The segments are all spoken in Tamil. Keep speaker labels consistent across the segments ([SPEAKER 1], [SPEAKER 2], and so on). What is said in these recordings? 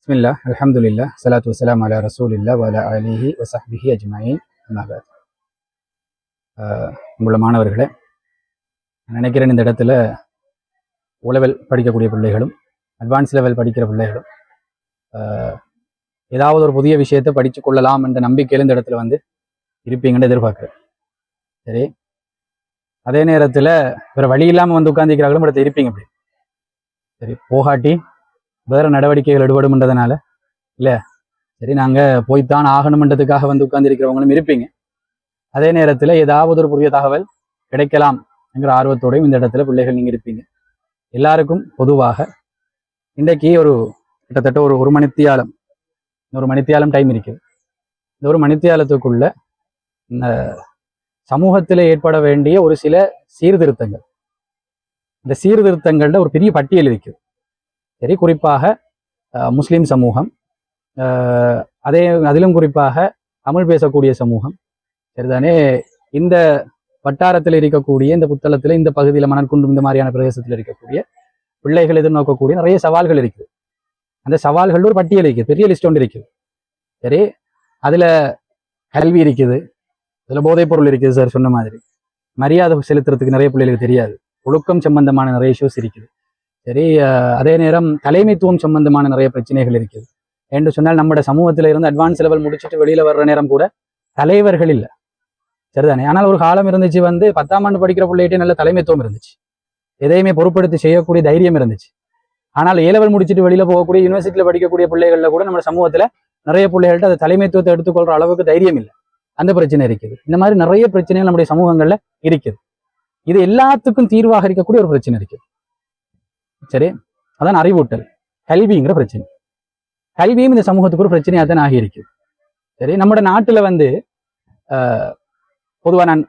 [SPEAKER 1] பிஸ்மில்லா அல்ஹம்துலில்லா ஸலாத்து வஸ்ஸலாமு அலா ரசூலில்லா வ அலா ஆலிஹி வ ஸஹ்பிஹி அஜ்மஈன் அம்மா பஅத். உள்ள மாணவர்களே, நான் நினைக்கிறேன் இந்த இடத்துல O லெவல் படிக்கக்கூடிய பிள்ளைகளும் அட்வான்ஸ் லெவல் படிக்கிற பிள்ளைகளும் ஏதாவது ஒரு புதிய விஷயத்தை படித்து கொள்ளலாம் என்ற நம்பிக்கையில் இந்த இடத்துல இருப்பீங்கன்னு எதிர்பார்க்குறேன். சரி, அதே நேரத்தில் வேறு வழி இல்லாமல் உட்காந்துக்கிறாங்களும் இடத்துல இருப்பீங்க. அப்படி சரி, போகாட்டி வேறு நடவடிக்கைகள் ஈடுபடும்ன்றதுனால இல்லை, சரி நாங்கள் போய்த்தான் ஆகணுமன்றதுக்காக உட்கார்ந்திருக்கிறவங்களும் இருப்பீங்க. அதே நேரத்தில் ஏதாவது ஒரு புதிய தகவல் கிடைக்கலாம் என்கிற ஆர்வத்தோடையும் இந்த இடத்துல பிள்ளைகள் நீங்கள் இருப்பீங்க. எல்லாருக்கும் பொதுவாக இன்றைக்கு கிட்டத்தட்ட ஒரு மணித்தியாலம் டைம் இருக்குது. இந்த ஒரு மணித்தியாலத்துக்குள்ள இந்த சமூகத்தில் ஏற்பட வேண்டிய ஒரு சில சீர்திருத்தங்கள், இந்த சீர்திருத்தங்கள்ல ஒரு பெரிய பட்டியல் இருக்குது. சரி, குறிப்பாக முஸ்லீம் சமூகம், அதிலும் குறிப்பாக தமிழ் பேசக்கூடிய சமூகம், சரிதானே, இந்த வட்டாரத்தில் இருக்கக்கூடிய இந்த புத்தளத்தில் இந்த பகுதியில் மணற்குண்டும் இந்த மாதிரியான பிரதேசத்தில் இருக்கக்கூடிய பிள்ளைகள் எதிர்நோக்கக்கூடிய நிறைய சவால்கள் இருக்குது. அந்த சவால்கள் ஒரு பட்டியல் இருக்குது, பெரிய லிஸ்ட் ஒன்று இருக்குது. சரி, அதில் கல்வி இருக்குது, அதில் போதைப் பொருள் இருக்குது, சார் சொன்ன மாதிரி மரியாதை செலுத்துறதுக்கு நிறைய பிள்ளைகளுக்கு தெரியாது, ஒழுக்கம் சம்பந்தமான நிறைய இஷ்யூஸ் இருக்குது. சரி, அதே நேரம் தலைமைத்துவம் சம்பந்தமான நிறைய பிரச்சனைகள் இருக்குது. என்று சொன்னால் நம்மளோட சமூகத்தில் இருந்து அட்வான்ஸ் லெவல் முடிச்சுட்டு வெளியில வர்ற நேரம் கூட தலைவர்கள் இல்லை, சரிதானே. ஆனால் ஒரு காலம் இருந்துச்சு, 10ஆம் ஆண்டு படிக்கிற பிள்ளைகிட்டே நல்ல தலைமைத்துவம் இருந்துச்சு, எதையுமே பொறுப்படுத்தி செய்யக்கூடிய தைரியம் இருந்துச்சு. ஆனால் A-level முடிச்சுட்டு வெளியில போகக்கூடிய யூனிவர்சிட்டியில் படிக்கக்கூடிய பிள்ளைகள்ல கூட நம்ம சமூகத்துல நிறைய பிள்ளைகள்கிட்ட அந்த தலைமைத்துவத்தை எடுத்துக்கொள்ற அளவுக்கு தைரியம் இல்லை. அந்த பிரச்சனை இருக்குது. இந்த மாதிரி நிறைய பிரச்சனைகள் நம்முடைய சமூகங்கள்ல இருக்குது. இது எல்லாத்துக்கும் தீர்வாக இருக்கக்கூடிய ஒரு பிரச்சனை இருக்குது. சரி, அதான் அறிவூட்டல், கல்விங்கிற பிரச்சனை. கல்வியும் இந்த சமூகத்துக்கு ஒரு பிரச்சனையாக தான் ஆகியிருக்குது. சரி, நம்ம நாட்டுல பொதுவாக நான்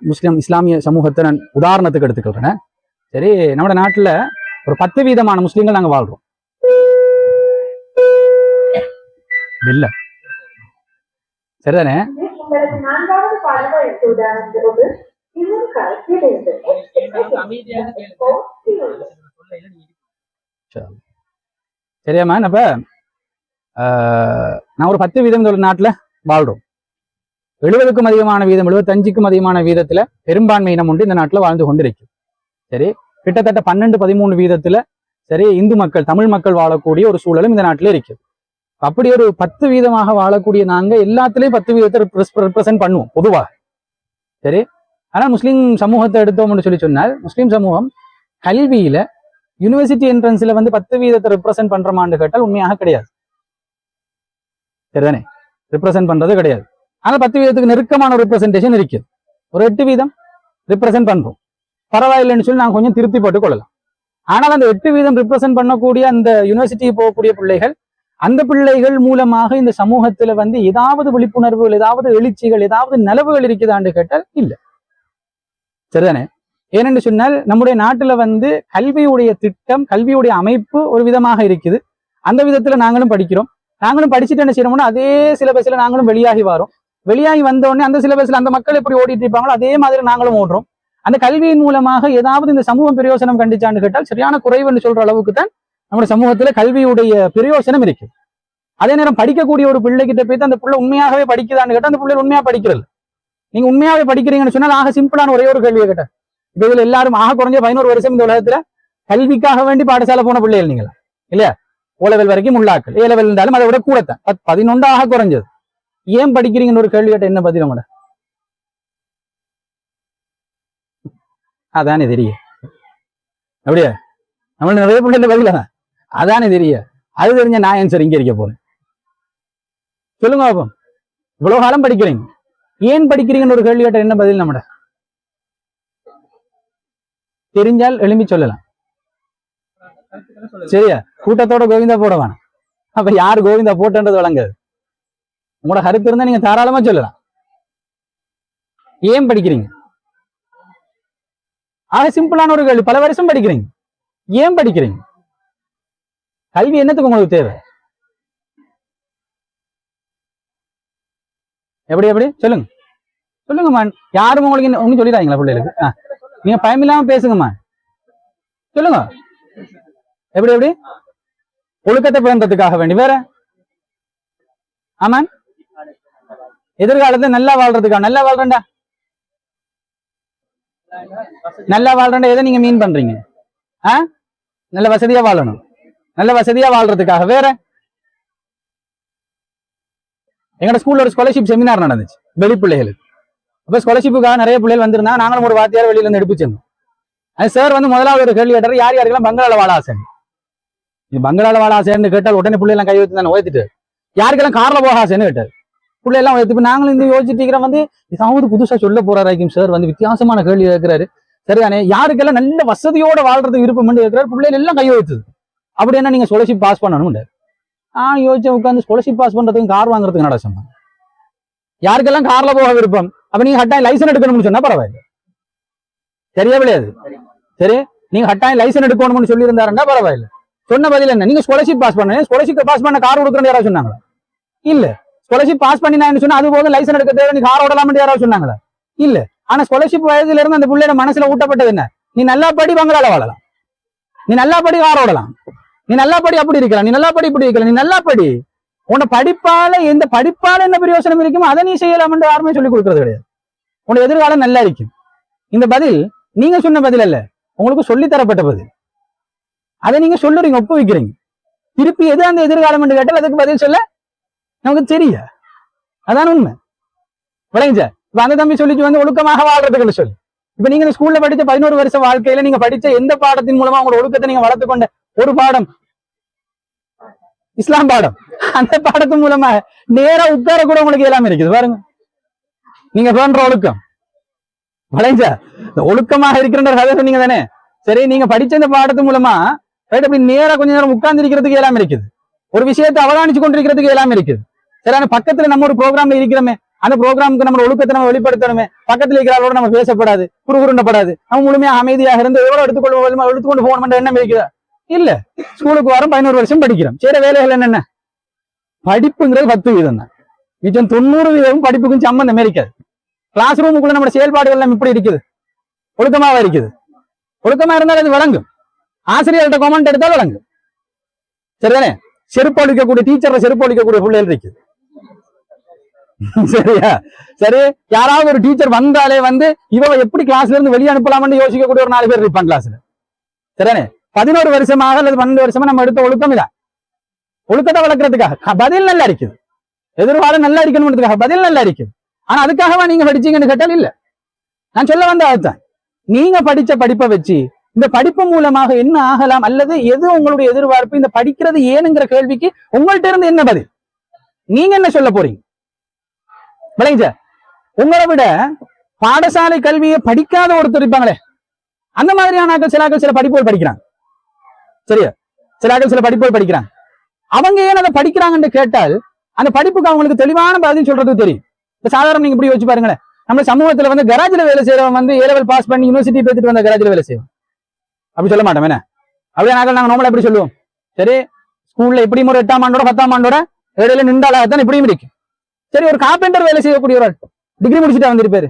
[SPEAKER 1] இஸ்லாமிய சமூகத்தை நான் உதாரணத்துக்கு எடுத்துக்கிறேன். சரி, நம்ம நாட்டுல ஒரு 10% முஸ்லீம்கள் நாங்க வாழ்றோம். இல்ல, சரிதானே. சரியாமா, அப்ப நான் ஒரு 10% நாட்டுல வாழ்றோம். 70க்கும் அதிகமான வீதம், 75க்கும் அதிகமான வீதத்துல பெரும்பான்மை இனம் உண்டு இந்த நாட்டுல வாழ்ந்து கொண்டிருக்கு. சரி, கிட்டத்தட்ட 12-13 வீதத்துல சரி இந்து மக்கள், தமிழ் மக்கள் வாழக்கூடிய ஒரு சூழலும் இந்த நாட்டுல இருக்கு. அப்படி ஒரு 10% வாழக்கூடிய நாங்க எல்லாத்துலயும் 10% ரெப்ரசென்ட் பண்ணுவோம் பொதுவாக. சரி, ஆனா முஸ்லீம் சமூகத்தை எடுத்தோம்னு சொன்னால் முஸ்லீம் சமூகம் கல்வியில யூனிவர்சிட்டி என்ட்ரன்ஸ்ல 10% ரெப்ரசென்ட் பண்றமான்னு கேட்டால் உண்மையாக கிடையாது, சரிதானே. ரெப்ரசென்ட் பண்றது கிடையாது. ஆனால் 10% நெருக்கமான ஒரு ரெப்ரசன்டேஷன் இருக்குது. ஒரு 8% ரெப்ரசென்ட் பண்றோம், பரவாயில்லைன்னு சொல்லி நாங்கள் கொஞ்சம் திருப்தி போட்டுக் கொள்ளலாம். ஆனால் அந்த 8% ரெப்ரசென்ட் பண்ணக்கூடிய அந்த யூனிவர்சிட்டிக்கு போகக்கூடிய பிள்ளைகள், அந்த பிள்ளைகள் மூலமாக இந்த சமூகத்துல ஏதாவது விழிப்புணர்வுகள், ஏதாவது எழுச்சிகள், ஏதாவது நலவுகள் இருக்குதான்னு கேட்டால் இல்லை, சரிதானே. ஏனென்று சொன்னால் நம்முடைய நாட்டுல கல்வியுடைய திட்டம், கல்வியுடைய அமைப்பு ஒரு விதமாக இருக்குது. அந்த விதத்துல நாங்களும் படிக்கிறோம். நாங்களும் படிச்சுட்டு என்ன செய்யணும்னா அதே சிலபஸ்ல நாங்களும் வெளியாகி வரோம். வெளியாகி வந்த உடனே அந்த சிலபஸ்ல அந்த மக்கள் எப்படி ஓடிட்டு இருப்பாங்களோ அதே மாதிரி நாங்களும் ஓடுறோம். அந்த கல்வியின் மூலமாக ஏதாவது இந்த சமூகம் பிரயோசனம் கண்டிச்சான்னு கேட்டால் சரியான குறைவுன்னு சொல்ற அளவுக்கு தான் நம்முடைய சமூகத்துல கல்வியுடைய பிரயோசனம் இருக்கு. அதே நேரம் படிக்கக்கூடிய ஒரு பிள்ளைகிட்ட போய் அந்த பிள்ளை உண்மையாகவே படிக்குதான்னு கேட்டால் அந்த பிள்ளை உண்மையா படிக்கிறது. நீங்க உண்மையாவே படிக்கிறீங்கன்னு சொன்னால் ஆக சிம்பிளான ஒரே ஒரு கேள்வியை கேட்டேன். இதுல எல்லாரும் ஆக குறைஞ்ச 11 வருஷம் இந்த உலகத்துல கல்விக்காக வேண்டி பாடசாலை போன பிள்ளைகள் நீங்களா இல்லையா? O-level வரைக்கும் உள்ளாக்கள், A-level இருந்தாலும் அதை விட கூடத்தான் 11 ஆக குறைஞ்சது. ஏன் படிக்கிறீங்கன்னு ஒரு கேள்வி கேட்ட என்ன பதில் நம்மட? அதானே தெரிய. அப்படியே நம்ம நிறைய பிள்ளைங்க பதில அதானே தெரிய. அது தெரிஞ்ச நான் ஆன்சர் இங்க இருக்க போறேன். சொல்லுங்க பாப்போம், இவ்வளவு காலம் படிக்கிறீங்க, ஏன் படிக்கிறீங்கன்னு ஒரு கேள்வி கேட்ட என்ன பதில் நம்மட? தெரிஞ்சால் எழுப்பி சொல்லலாம், சரியா? கூட்டத்தோட கோவிந்தா போட வேணாம். அப்ப யாரு கோவிந்தா போட்டுன்றது வழங்காது. உங்களோட கருத்து இருந்தா நீங்க தாராளமா சொல்லலாம். ஏன் படிக்கிறீங்க? ஆக சிம்பிளான ஒரு கேள்வி. பல வருஷம் படிக்கிறீங்க, ஏன் படிக்கிறீங்க? கல்வி என்னத்துக்கு உங்களுக்கு தேவை? எப்படி சொல்லுங்க, சொல்லுங்கம்மா. யாரும் உங்களுக்கு ஒண்ணு சொல்லிடாங்களா பிள்ளைகளுக்கு? நீங்க பயமில்லாம பேசுங்கம்மா, சொல்லுங்க. எப்படி ஒழுக்கத்தை பேணுறதுக்காக வேண்டி, வேற ஆமாம், எதிர்காலத்துல நல்லா வாழ்றதுக்கா? நல்லா வாழ்றேன்டா, நல்லா வாழ்றேன்டா எதை நீங்க மீன் பண்றீங்க? நல்ல வசதியா வாழணும், நல்ல வசதியா வாழ்றதுக்காக. வேற எங்கட ஸ்கூல்ல ஒரு ஸ்காலர்ஷிப் செமினார் நடந்துச்சு வெளி பிள்ளைகளுக்கு. அப்ப ஸ்காலர்ஷிப்புக்காக நிறைய பிள்ளைகள் வந்திருந்தா, நாங்களும் ஒரு வாத்தியார் வெளியில இருந்து எடுப்பிச்சிருந்தோம். அது சார் வந்து முதலாவது ஒரு கேள்வி கேட்டார், யார் யாருக்கெல்லாம் பங்களால வாழ ஆசை? நீ பங்களால வாழ ஆசைன்னு கேட்டால் உடனே பிள்ளை எல்லாம் கை வைத்து தானே ஓய்த்துட்டு, யாருக்கெல்லாம் கார்ல போக ஆசைன்னு கேட்டார். பிள்ளை எல்லாம் ஓய்த்து. நாங்களும் இந்த யோசிச்சுட்டு வந்து இதாவது புதுசா சொல்ல போறாராக்கும் சார், வந்து வித்தியாசமான கேள்வி கேட்கிறாரு. சரிதானே, யாருக்கெல்லாம் நல்ல வசதியோட வாழ்றது விருப்பம் கேட்கிறாரு. பிள்ளைகள் எல்லாம் கை வைத்தது. அப்படி என்ன நீங்க ஸ்காலர்ஷிப் பாஸ் பண்ணணும்? யோசிச்சு உட்காந்து ஸ்காலர்ஷிப் பாஸ் பண்றதுக்கு கார் வாங்குறதுக்கு நட சொன்னாங்க. யாருக்கெல்லாம் கார்ல போக விருப்பம், அப்ப நீங்க ஹட்டாயம் லைசன்ஸ் எடுக்கணும்னு சொன்னா பரவாயில்ல. சரியா விளையாது? சரி, நீங்க ஹட்டாயம் லைசன்ஸ் எடுக்கணும்னு சொல்லி இருந்தாருன்னா பரவாயில்ல. சொன்ன பதில் என்ன? நீங்க ஸ்காலர்ஷிப் பாஸ் பண்ண, ஸ்காலர்ஷிப் பாஸ் பண்ண கார் கொடுக்குறேன்னு யாராவது சொன்னாங்களா? இல்ல. ஸ்காலர்ஷிப் பாஸ் பண்ணினான்னு சொன்னா அது போதும், லைசன்ஸ் எடுக்க தேவை, நீ கார் ஓடலாம்னு யாராவது சொன்னாங்களா? இல்ல. ஆனா ஸ்காலர்ஷிப் வயதுல இருந்து அந்த பிள்ளையோட மனசுல ஊட்டப்பட்டது என்ன? நீ நல்லா படி, பங்களால வாழலாம். நீ நல்லா படி, கார் ஓடலாம். நீ நல்லா படி, அப்படி இருக்கலாம். நீ நல்லா படி, இப்படி இருக்கலாம். நீ நல்லா படி. உன்னை படிப்பால எந்த படிப்பால என்ன பிரயோசனம் இருக்குமோ அதை நீ செய்யலாம் என்று யாருமே சொல்லிக் கொடுக்கறது கிடையாது. உன்னோட எதிர்காலம் நல்லா இருக்கும். இந்த பதில் நீங்க சொன்ன பதில் அல்ல, உங்களுக்கு சொல்லி தரப்பட்ட பதில். அதை நீங்க சொல்லுறீங்க, ஒப்பு வைக்கிறீங்க. திருப்பி எது அந்த எதிர்காலம் என்று கேட்டால் அதுக்கு பதில் சொல்ல நமக்கு தெரிய. அதான் உண்மை. விளைஞ்ச இப்ப அந்த தம்பி சொல்லிச்சு வந்து ஒழுக்கமாக வாழ்றதுக்கு சொல்லி. இப்ப நீங்க ஸ்கூல்ல படிச்ச 11 வருஷ வாழ்க்கையில நீங்க படிச்ச எந்த பாடத்தின் மூலமா உங்களோட ஒழுக்கத்தை நீங்க வளர்த்து கொண்ட ஒரு பாடம் இஸ்லாம் பாடம். அந்த பாடத்தின் மூலமா நேரா உட்கார கூட உங்களுக்கு எல்லாமே இருக்குது பாருங்க. நீங்க பண்ற ஒழுக்கம் விளைஞ்ச ஒழுக்கமாக இருக்கிற கதை சொன்னீங்க தானே. சரி, நீங்க படிச்ச இந்த பாடத்தின் மூலமா அப்படி நேரா கொஞ்ச நேரம் உட்கார்ந்து இருக்கிறதுக்கு எல்லாமே இருக்குது. ஒரு விஷயத்தை அவதானிச்சு கொண்டிருக்கிறதுக்கு எல்லாமே இருக்குது. சரி, ஆனா பக்கத்துல நம்ம ஒரு ப்ரோக்ராம்ல இருக்கிறோமே, அந்த ப்ரோக்ராமுக்கு நம்ம ஒழுக்கத்தை நம்ம வெளிப்படுத்தணுமே. பக்கத்துல இருக்கிறாரோட நம்ம பேசப்படாது, குறுகுருண்டப்படாது. நம்ம முழுமையா அமைதியாக இருந்து எவ்வளவு எடுத்துக்கொண்டு போகணும் எண்ணம் இருக்குதா? இல்ல. ஸ்கூலுக்கு வரோம், 11 வருஷம் படிக்கிறோம். சரி, வேலைகள் என்னென்ன? படிப்புங்கிறது 10% தான். மிச்சம் 90% படிப்புக்கும் சம்பந்தம் இருக்காது. கிளாஸ் ரூமுக்குள்ள நம்ம செயல்பாடுகள் எல்லாம் இப்படி இருக்குது, ஒழுக்கமாக இருக்குது. ஒழுக்கமா இருந்தால் அது வழங்கும். ஆசிரியர்கிட்ட கமெண்ட் எடுத்தால் வழங்கும். சரிதானே? செருப்பு அளிக்கக்கூடிய டீச்சரை செருப்பு அளிக்கக்கூடிய பிள்ளைகள் இருக்குது. சரியா? சரி, யாராவது ஒரு டீச்சர் வந்தாலே வந்து இவ எப்படி கிளாஸ்ல இருந்து வெளியே அனுப்பலாம்னு யோசிக்கக்கூடிய ஒரு 4 பேர் இருப்பாங்க கிளாஸ்ல. சரிதானே? 11 வருஷமாக அல்லது 12 வருஷமா நம்ம எடுத்த ஒழுக்கம் இதான். ஒழுக்கத்தை வளர்க்கறதுக்காக பதில் நல்லா இருக்குது. எதிர்காலம் நல்லா இருக்கணும்ன்றதுக்காக பதில் நல்லா இருக்குது. ஆனா அதுக்காகவா நீங்க படிச்சீங்கன்னு கேட்டால் இல்ல. நான் சொல்ல வந்த அதுதான், நீங்க படிச்ச படிப்பை வச்சு இந்த படிப்பு மூலமாக என்ன ஆகலாம், அல்லது எது உங்களுடைய எதிர்பார்ப்பு, இந்த படிக்கிறது ஏனுங்கிற கேள்விக்கு உங்கள்கிட்ட இருந்து என்ன பதில், நீங்க என்ன சொல்ல போறீங்க? விளைஞ்ச உங்களை விட பாடசாலை கல்வியை படிக்காத ஒருத்தர் இருப்பாங்களே, அந்த மாதிரியான சில படிப்புகள் படிக்கிறாங்க. சரியா? சில படிப்புகள் படிக்கிறாங்க. அவங்க ஏன் அதை படிக்கிறாங்கன்னு கேட்டால் அந்த படிப்புக்கு அவங்களுக்கு தெளிவான பதில் சொல்றது தெரியும். இப்ப சாதாரண நீங்க இப்படி வச்சு பாருங்களேன், நம்ம சமூகத்துல வந்து கராஜில வேலை செய்யறவங்க வந்து A level பாஸ் பண்ணி யூனிவர்சிட்டி பேசிட்டு வந்த கராஜில வேலை செய்வோம். அப்படி சொல்ல மாட்டோம் என்ன? அப்படியே நாங்க நார்மலா எப்படி சொல்லுவோம்? சரி, ஸ்கூல்ல எப்படியும் ஒரு 8ஆம் ஆண்டோட 10ஆம் ஆண்டோட இடையில நின்றாலாகத்தான் இப்படியும் இருக்கு. சரி, ஒரு கார்பெண்டர் வேலை செய்யக்கூடிய ஒரு டிகிரி முடிச்சுட்டா வந்திருப்பாரு.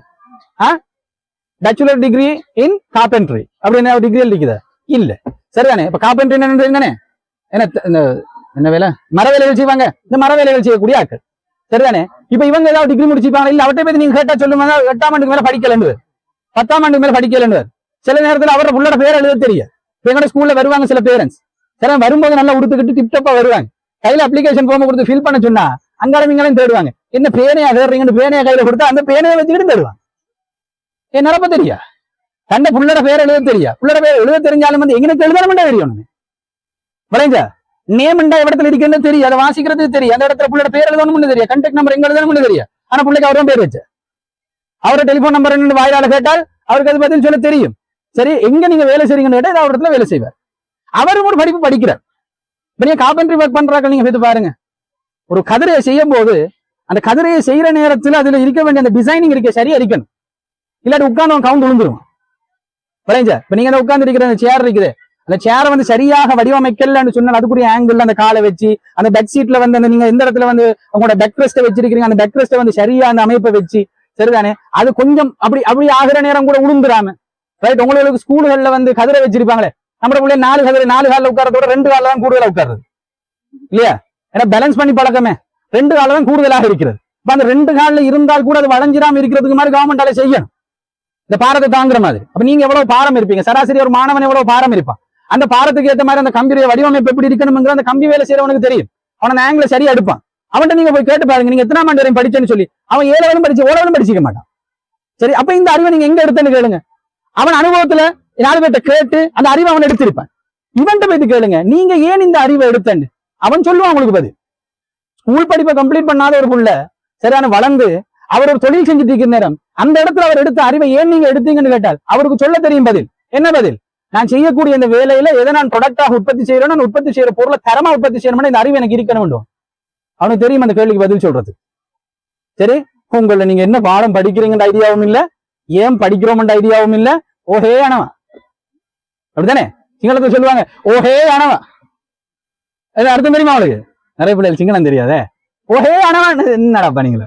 [SPEAKER 1] பேச்சுலர் டிகிரி இன் கார்பென்ட்ரி அப்படின்னு டிகிரி இருக்குதா? இல்ல. சரிதானே? இப்ப கார்பென்ட்ரி என்னன்னு என்ன வேலை? மர வேலைகள் செய்வாங்க. இந்த மர வேலைகள் செய்யக்கூடிய ஆட்கள். சரிதானே? இப்ப இவங்க ஏதாவது டிகிரி முடிச்சிருப்பாங்க. இல்ல அவர்கிட்ட போய் நீங்க கேட்டா சொல்லுங்க 8ஆம் ஆண்டுக்கு மேல படிக்கலன்னு, 10ஆம் ஆண்டுக்கு மேல படிக்கலன்னு. சில நேரத்துல அவரோட புள்ளோட பேர் எழுத தெரியும். எங்களோட ஸ்கூல்ல வருவாங்க சில பேரண்ட்ஸ். சரி, வரும்போது நல்லா உடுத்துக்கிட்டு டிப்டப்பா வருவாங்க. கையில அப்ளிகேஷன் ஃபார்ம் கொடுத்து ஃபில் பண்ண சொன்னா அங்காலும் இங்காலும் தேடுவாங்க. என்ன பேனையா தேடுறீங்கன்னு பேனையா கையில கொடுத்தா அந்த பேனையை வச்சுக்கிட்டு தேடுவாங்க. என் நிரப்ப தெரியா? தன்னை புள்ளோட பேர் எழுத தெரியா? புள்ளோட பேர் எழுத தெரிஞ்சாலும் வந்து எங்களுக்கு எழுதணும்னா தெரியும். விளைஞ்சா நேம்ண்டா இடத்துல இருக்குன்னு தெரியும், அதை வாசிக்கிறது தெரியும். அந்த இடத்துல புள்ளோட பேர் எழுதணும்னு தெரியும், கண்டெக்ட் நம்பர் எங்க எழுதணும்னு தெரியும். ஆனா பிள்ளைக்கு அவரும் பேர் வச்சு அவரோட டெலிபோன் நம்பர் என்னன்னு வாயிலால கேட்டால் அவருக்கு அது பதில் சொல்ல தெரியும். சரி, எங்க நீங்க வேலை செய்றீங்கன்னு கேட்டா அவர் இடத்துல வேலை செய்வார். அவரும் ஒரு படிப்பு படிக்கிறார். நீங்க கார்பென்ட்ரி ஒர்க் பண்றாங்க, நீங்க போய் பாருங்க. ஒரு கதிரையை செய்யும் போது அந்த கதிரையை செய்யற நேரத்துல அதுல இருக்க வேண்டிய அந்த டிசைனிங் இருக்க சரியா இருக்கணும். இல்லாட்டி உட்கார்ந்து கவுண்ட் விழுந்துரும். விளைஞ்ச இப்ப நீங்க உட்கார்ந்து இருக்கிற அந்த சேர் இருக்குது, அந்த சேரை வந்து சரியாக வடிவமைக்கலன்னு சொன்னால் அதுக்குரிய ஆங்கிள் அந்த காலை வச்சு அந்த பெட் சீட்ல வந்து அந்த நீங்க எந்த இடத்துல வந்து உங்களோட பெக் ரெஸ்ட்டை வச்சிருக்கீங்க அந்த பெக் ரெஸ்ட்டை வந்து சரியா அந்த அமைப்பை வச்சு, சரிதானே, அது கொஞ்சம் அப்படி ஆகிற நேரம் கூட உளுந்துராம. ரைட்? உங்களுக்கு ஸ்கூல்கள்ல வந்து கதிரை வச்சிருப்பாங்களே, நம்ம பிள்ளை 4 காலில் உட்காரத்தோட 2 காலில் தான் கூடுதலா உட்காருது இல்லையா? ஏன்னா பேலன்ஸ் பண்ணி பழக்கமே. 2 கால தான் கூடுதலாக இருக்கிறது. அப்ப அந்த 2 காலில் இருந்தால் கூட அது வளைஞ்சிராம இருக்கிறதுக்கு மாதிரி கவர்மெண்டால செய்யணும், இந்த பாரத்தை தாங்குற மாதிரி. அப்ப நீங்க எவ்வளவு பாரம் இருப்பீங்க, சராசரி ஒரு மாணவன் எவ்வளவு பாரம் இருப்பான், அந்த பாரத்துக்கு ஏற்ற மாதிரி அந்த கம்பியுடைய வடிவமைப்பு எப்படி இருக்கணுங்கிற அந்த கம்பி வேலை செய்யறவனுக்கு தெரியும். அவன் அந்த ஆங்கில சரியா எடுப்பான். அவன்கிட்ட நீங்க போய் கேட்டு பாருங்க, நீங்க எத்தனாம் ஆண்டு வரையும் படிச்சேன்னு சொல்லி, அவன் 7 படிச்சு ஓரளவு படிச்சிக்க மாட்டான். சரி, அப்ப இந்த அறிவை நீங்க எங்க எடுத்தேன்னு கேளுங்க. அவன் அனுபவத்துல 4 பேர்ட்ட கேட்டு அந்த அறிவை அவன் எடுத்திருப்பான். இவன்ட்ட போய் கேளுங்க, நீங்க ஏன் இந்த அறிவை எடுத்தேன்னு, அவன் சொல்லுவான் உங்களுக்கு பதில். ஸ்கூல் படிப்பை கம்ப்ளீட் பண்ணாத ஒரு புள்ள சரியான வளர்ந்து அவர் ஒரு தொழில் செஞ்சுட்டு இருக்கிற நேரம் அந்த இடத்துல அவர் எடுத்த அறிவை ஏன் நீங்க எடுத்தீங்கன்னு கேட்டால் அவருக்கு சொல்ல தெரியும் பதில். என்ன பதில்? நான் செய்யக்கூடிய இந்த வேலையில எதை நான் ப்ரொடக்டாக உற்பத்தி செய்யறேன், நான் உற்பத்தி செய்யற பொருளை தரமா உற்பத்தி செய்யணும்னா இந்த அறிவு எனக்கு இருக்கணும் வேண்டும். அவனுக்கு தெரியும் அந்த கேள்விக்கு பதில் சொல்றது. சரி, உங்களை நீங்க என்ன பாடம் படிக்கிறீங்கன்ற ஐடியாவும் இல்ல, ஏன் படிக்கிறோம்ன்ற ஐடியாவும் இல்ல. ஓஹே ஆனவன், அப்படித்தானே சிங்களத்துல சொல்லுவாங்க, ஓஹே ஆனவன். அது அர்த்தம் தெரியுமா அவளுக்கு? நிறைய பிள்ளைகள் சிங்களம் தெரியாதே. ஓஹே ஆனவன் என்னடா நீங்கள,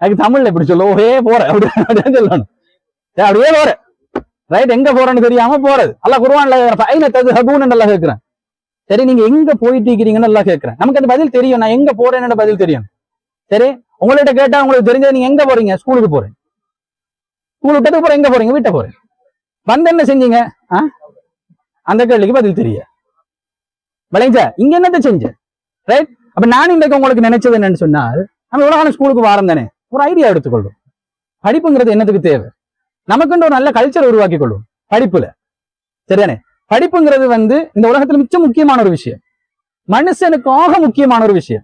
[SPEAKER 1] அதுக்கு தமிழ்ல எப்படி சொல்ல, ஓஹே போற அப்படின்னு சொல்லணும். அப்படியே போற ரைட், எங்க போறேன்னு தெரியாம போறது. அல்ல குர்ஆன்ல நல்லா கேட்கிறேன். சரி, நீங்க எங்க போயிட்டு இருக்கிறீங்கன்னு நல்லா கேட்கிறேன். நமக்கு அந்த பதில் தெரியும், நான் எங்க போறேன்னு பதில் தெரியும். சரி, உங்கள்கிட்ட கேட்டா உங்களுக்கு தெரிஞ்சது, நீங்க எங்க போறீங்க, ஸ்கூலுக்கு போறேன். ஸ்கூல் விட்டதுக்கு போறேன், எங்க போறீங்க, வீட்டை போறேன். வந்து என்ன செஞ்சீங்க, அந்த கேள்விக்கு பதில் தெரிய விளைஞ்சா இங்க என்னத்த செஞ்ச. ரைட், அப்ப நான் இன்றைக்கு உங்களுக்கு நினைச்சது என்னன்னு சொன்னால், நம்ம எவ்வளவு ஸ்கூலுக்கு வாரம் தானே, ஒரு ஐடியா எடுத்துக்கொள்ளும். படிப்புங்கிறது என்னத்துக்கு தேவை, நமக்குன்ற ஒரு நல்ல கல்ச்சர் உருவாக்கி கொள்ளும் படிப்புல. சரிதானே, படிப்புங்கிறது இந்த உலகத்துல மிச்சம் முக்கியமான ஒரு விஷயம், மனுஷனுக்காக முக்கியமான ஒரு விஷயம்.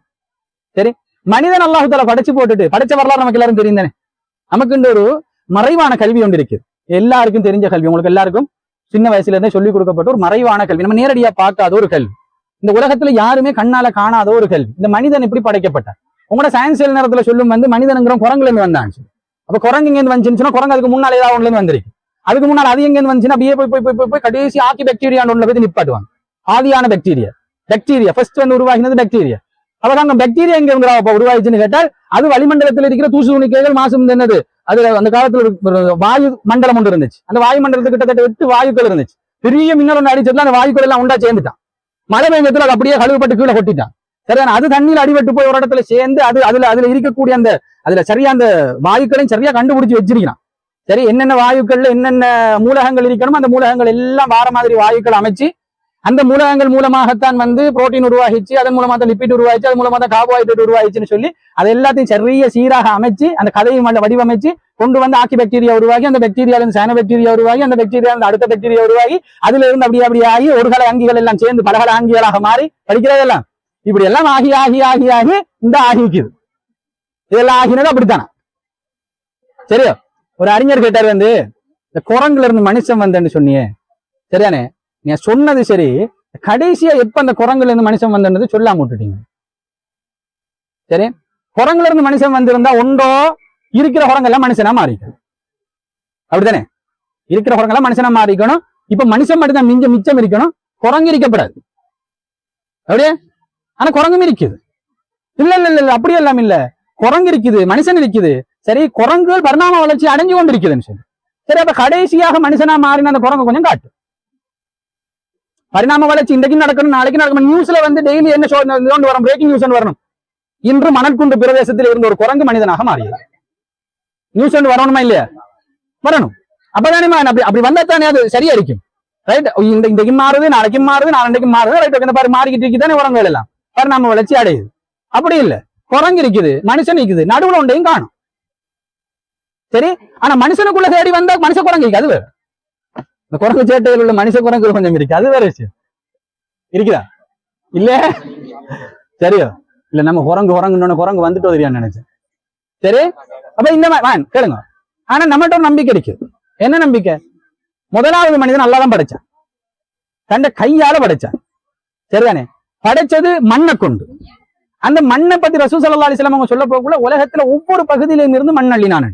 [SPEAKER 1] சரி, மனிதன் அல்லாஹ் தஆலா படைச்சு போட்டுட்டு, படைச்ச வரலாறு நமக்கு எல்லாரும் தெரியும் தானே. நமக்குன்ற ஒரு மறைவான கல்வி ஒன்று இருக்குது, எல்லாருக்கும் தெரிஞ்ச கல்வி, உங்களுக்கு எல்லாருக்கும் சின்ன வயசுல இருந்தே சொல்லிக் கொடுக்கப்பட்ட ஒரு மறைவான கல்வி, நம்ம நேரடியா பார்க்காத ஒரு கல்வி, இந்த உலகத்துல யாருமே கண்ணால காணாத ஒரு கல்வி. இந்த மனிதன் எப்படி படைக்கப்பட்டார், உங்களோட சயின்ஸ் நேரத்துல சொல்லும் மனிதனுங்கிற குரங்குல இருந்து வந்தான். அப்ப குரங்கு எங்க இருந்து வந்துச்சுன்னா, குரங்கு அதுக்கு முன்னால ஏதாவது ஒண்ணுல இருந்து வந்திருக்கு. அதுக்கு முன்னால அது எங்க இருந்து வந்துச்சுன்னா, அப்படியே போய் கடைசி ஆக்கி பாக்டீரியா ஒண்ணுல போய் நிப்பாட்டுவாங்க. ஆதியான பாக்டீரியா ஃபர்ஸ்ட் உருவாகினது பாக்டீரியா. அப்பதாங்க பாக்டீரியா எங்க உருவாயிச்சுன்னு கேட்டால், அது வளிமண்டலத்தில் இருக்கிற தூசு துணிக்கைகள் மாசம் என்னது, அதுல அந்த காலத்துல ஒரு வாயு மண்டலம் ஒன்று இருந்துச்சு. அந்த வாயு மண்டலத்துக்கு கிட்டத்தட்ட 8 வாயுக்கள் இருந்துச்சு. பெரிய மின்னல் ஒன்று அடிச்சதுல அந்த வாயுக்கள் எல்லாம் உண்டா சேர்ந்துட்டான். மழை பெய்யத்துல அது அப்படியே கழுவுப்பட்டு கீழே கொட்டிட்டான். சரியான அது தண்ணியில் அடிபட்டு போய் ஒரு இடத்துல சேர்ந்து அதுல இருக்கக்கூடிய அதுல சரியா அந்த வாயுக்களையும் சரியா கண்டுபிடிச்சு வச்சிருக்கிறான். சரி, என்னென்ன வாயுக்கள்ல என்னென்ன மூலகங்கள் இருக்கணுமோ அந்த மூலகங்கள் எல்லாம் வார மாதிரி வாயுக்கள் அமைச்சு, அந்த மூலகங்கள் மூலமாகத்தான் புரோட்டீன் உருவாகிச்சு, அதன் மூலமா தான் லிப்பிட் உருவாயிச்சு, அது மூலமா தான் கார்போஹைட்ரேட் உருவாயிச்சுன்னு சொல்லி அது எல்லாத்தையும் சரியா சீராக அமைச்சு அந்த கதையை வடிவமைச்சு கொண்டு ஆக்கி பாக்டீரியா உருவாகி, அந்த பாக்டீரியால இருந்து சைன பாக்டீரியா உருவாகி, அந்த பாக்டீரியா இருந்து அடுத்த பாக்டீரியா உருவாகி, அதுல இருந்து அப்படி ஆகி ஒரு கலை அங்கிகள் எல்லாம் சேர்ந்து பலகல அங்கிகளாக மாறி படிக்கிறதெல்லாம் இப்படி எல்லாம் ஆகி ஆகி ஆகி ஆகி இந்த ஆகிக்குது. இதெல்லாம் ஆகினது அப்படித்தானே. சரியா, ஒரு அறிஞர் கேட்டார், இந்த குரங்குல இருந்து மனுஷன் வந்தேன்னு சொன்னியே, சரியானே, நீ சொன்னது சரி, கடைசியா எப்ப அந்த குரங்குல இருந்து மனுஷன் வந்தது சொல்லாம விட்டுட்டீங்க. சரி, குரங்குல இருந்து மனுஷன் வந்திருந்தா ஒன்றோ இருக்கிற குரங்கெல்லாம் மனுஷனா மாறிக்கணும், அப்படித்தானே, இருக்கிற குரங்கெல்லாம் மனுஷனா மாறிக்கணும். இப்ப மனுஷன் மட்டும்தான் மிச்சம் இருக்கணும், குரங்கு இருக்கப்படாது. அப்படியே, ஆனா குரங்கும் இருக்குது. இல்ல அப்படியே எல்லாம் இல்ல, குரங்கு இருக்குது, மனுஷன் இருக்குது. சரி, குரங்குகள் பரிணாம வளர்ச்சி அடைஞ்சு கொண்டு இருக்குதுன்னு சொல்லி. சரி, அப்ப கடைசியாக மனுஷனா மாறின அந்த குரங்கு கொஞ்சம் காட்டு. பரிணாம வளர்ச்சி இன்றைக்கு நடக்கணும், நாளைக்கு நடக்கணும். நியூஸ்ல டெய்லி என்ன வரும், பிரேக்கிங் நியூஸ் வரணும். இன்று மணற்குண்டு பிரதேசத்தில் இருந்த ஒரு குரங்கு மனிதனாக மாறியது. நியூஸ் வரணுமா இல்லையா? வரணும். அப்பதானே அப்படி வந்தா தானே அது சரியா இருக்கும். ரைட், இன்றைக்கு மாறுது, நாளைக்கும் மாறுது, நாளைக்கும் மாறுது. ரைட், பாரு மாறிக்கிட்டு இருக்குதானே உரங்கள் எல்லாம் பரிணாம வளர்ச்சி அடையுது. அப்படி இல்ல, குரங்கு இருக்குது, மனுஷன் இருக்குது, நடுவுல ஒன்றையும் காணும். சரி, ஆனா மனுஷனுக்குள்ள தேடி வந்தா மனுஷ குரங்கு இருக்கு, அது வேற. இந்த குரங்கு சேட்டையில் உள்ள மனுஷ குரங்கு கொஞ்சம் இருக்கு, அது வேற விஷயம். இருக்குதா இல்ல? சரியோ இல்ல, நம்ம குரங்கு வந்துட்டு தெரியான்னு நினைச்சேன். சரி, அப்ப இந்த மாதிரி கேளுங்க. ஆனா நம்மகிட்ட ஒரு நம்பிக்கை இருக்கு. என்ன நம்பிக்கை? முதலாவது மனிதன் நல்லாதான் படைச்சான், தன்னை கையால படைச்சான். சரிதானே, படைச்சது மண்ணை கொண்டு. அந்த மண்ணை பத்தி ரசூல் ஸல்லல்லாஹு அலைஹி வஸல்லம் அவங்க சொல்ல போகக்குள்ள உலகத்துல ஒவ்வொரு பகுதியிலும் இருந்து மண் அள்ளினான்.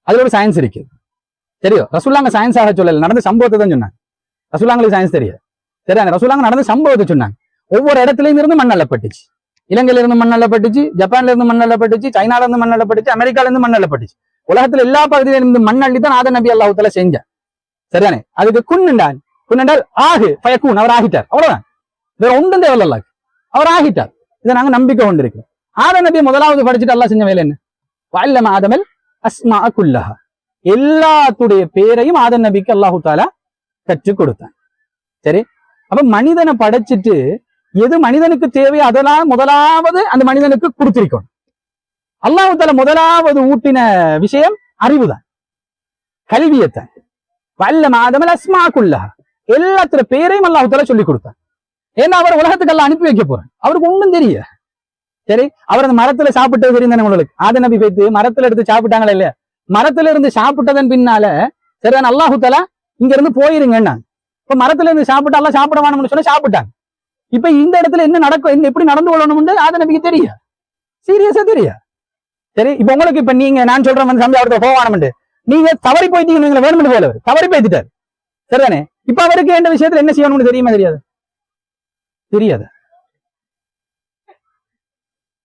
[SPEAKER 1] அதுல ஒரு சயின்ஸ் இருக்கு. தெரியும், ரசூலுல்லாஹ் சயின்ஸாக சொல்லல, நடந்த சம்பவத்தை தான் சொன்னாங்க. ரசூலுல்லாஹ்க்கு சயின்ஸ் தெரியாது. சரிதானே, ரசூலுல்லாஹ் நடந்த சம்பவத்தை சொன்னாங்க. ஒவ்வொரு இடத்துலயும் இருந்து மண் அள்ளப்பட்டுச்சு. இலங்கையில இருந்து மண் அள்ளப்பட்டுச்சு, ஜப்பான்ல இருந்து மண் அள்ளப்பட்டுச்சு, சைனால இருந்து மண் அள்ளப்பட்டுச்சு, அமெரிக்கால இருந்து மண் அள்ளப்பட்டுச்சு. உலகத்துல எல்லா பகுதியில இருந்து மண் அள்ளி தான் ஆதம் நபி அல்லாஹ் தஆலா செஞ்சார். சரிதானே, அதுக்கு குன்னென்றால் ஆகு ஃபயக்கூன், அவர் ஆகிட்டார், அவ்வளவுதான். வேற ஒன்றும் தேவையில்ல, அவர் ஆகிட்டார். இதை நாங்க நம்பிக்கை கொண்டிருக்கிறோம். ஆதம் நபி முதலாவது படிச்சுட்டு அல்லாஹ் செஞ்ச வேலை என்ன? வஅல்லம ஆதமல் அஸ்மா குல்லஹா, எல்லாத்துடைய பேரையும் ஆதம் நபிக்கு அல்லாஹு தாலா கற்றுக் கொடுத்தான். சரி, அப்ப மனிதனை படைச்சிட்டு எது மனிதனுக்கு தேவையோ அதெல்லாம் முதலாவது அந்த மனிதனுக்கு கொடுத்திருக்கணும். அல்லாஹு தாலா முதலாவது ஊட்டின விஷயம் அறிவுதான், கல்வியத்தான். வஅல்லம ஆதமல் அஸ்மா குல்லஹா, எல்லாத்துல பேரையும் அல்லாஹு தாலா சொல்லி கொடுத்தான். ஏன்னா அவர் உலகத்துக்கு எல்லாம் அனுப்பி வைக்க போறேன், அவருக்கு ஒன்றும் தெரிய. சரி, அவர் அந்த மரத்துல சாப்பிட்டது தெரியும் தானே உங்களுக்கு? ஆதம் நபி போய்த்து மரத்துல எடுத்து சாப்பிட்டாங்களா இல்லையா? மரத்துல இருந்து சாப்பிட்டதன் பின்னால சரிதான் அல்லாஹு தாலா இங்க இருந்து போயிருங்கன்னா, இப்ப மரத்துல இருந்து சாப்பிட்டு எல்லாம் சாப்பிட வேணும்னு சொன்னா சாப்பிட்டாங்க. இப்ப இந்த இடத்துல என்ன நடக்கும், என்ன எப்படி நடந்து கொள்ளணும்னு ஆதம் நபிக்கு தெரியும், சீரியஸா தெரியும். சரி, இப்ப உங்களுக்கு இப்ப நீங்க நான் சொல்றேன் வந்து சம்பி அவர்கிட்ட போவானு, நீங்க தவறி போயிட்டீங்க, நீங்க வேணும்னு போல தவறி போய்த்துட்டாரு சரிதானே? இப்ப அவருக்கு எந்த விஷயத்துல என்ன செய்யணும்னு தெரியுமா தெரியாது? தெரியாது.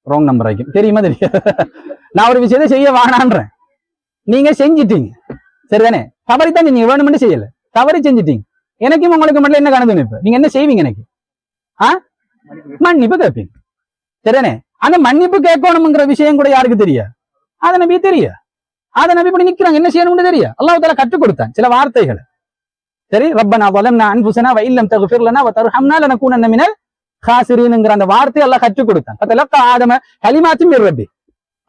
[SPEAKER 1] ராங் நம்பர் ஆகிக்கும், தெரியுமா தெரியாது? நான் ஒரு விஷயத்தை செய்ய வேணான்றேன், நீங்க செஞ்சிட்டீங்க சரிதானே? தவறித்தான் நீங்க வேணும்னு செய்யல, தவறி செஞ்சிட்டீங்க. எனக்கும் உங்களுக்கு மட்டும் என்ன கணக்கு? இப்ப நீங்க என்ன செய்வீங்க? எனக்கு மன்னிப்பு கேட்பீங்க சரிதானே? அந்த மன்னிப்பு கேட்கணும்ங்கிற விஷயம் கூட யாருக்கு தெரியும்? ஆதம் நபி தெரியும். ஆதம் நபி இப்படி நிக்கிறாங்க, என்ன செய்யணும்னு தெரியும். அல்லாஹ் தஆலா கற்றுக் கொடுத்தான் சில வார்த்தைகளை. சரி, ரப்பனா ஸலம்னா அன்ஃபுஸனா வ இல்லம் தக்ஃபிர் லனா வ தர்ஹம்னா லனகூனன்ன மினல் காசிரீன்ங்கிற அந்த வார்த்தையை அல்லாஹ் கற்றுக் கொடுத்தான். ஃபதலக்க ஆதம கலிமாத்தின் மிர் ரப்பி,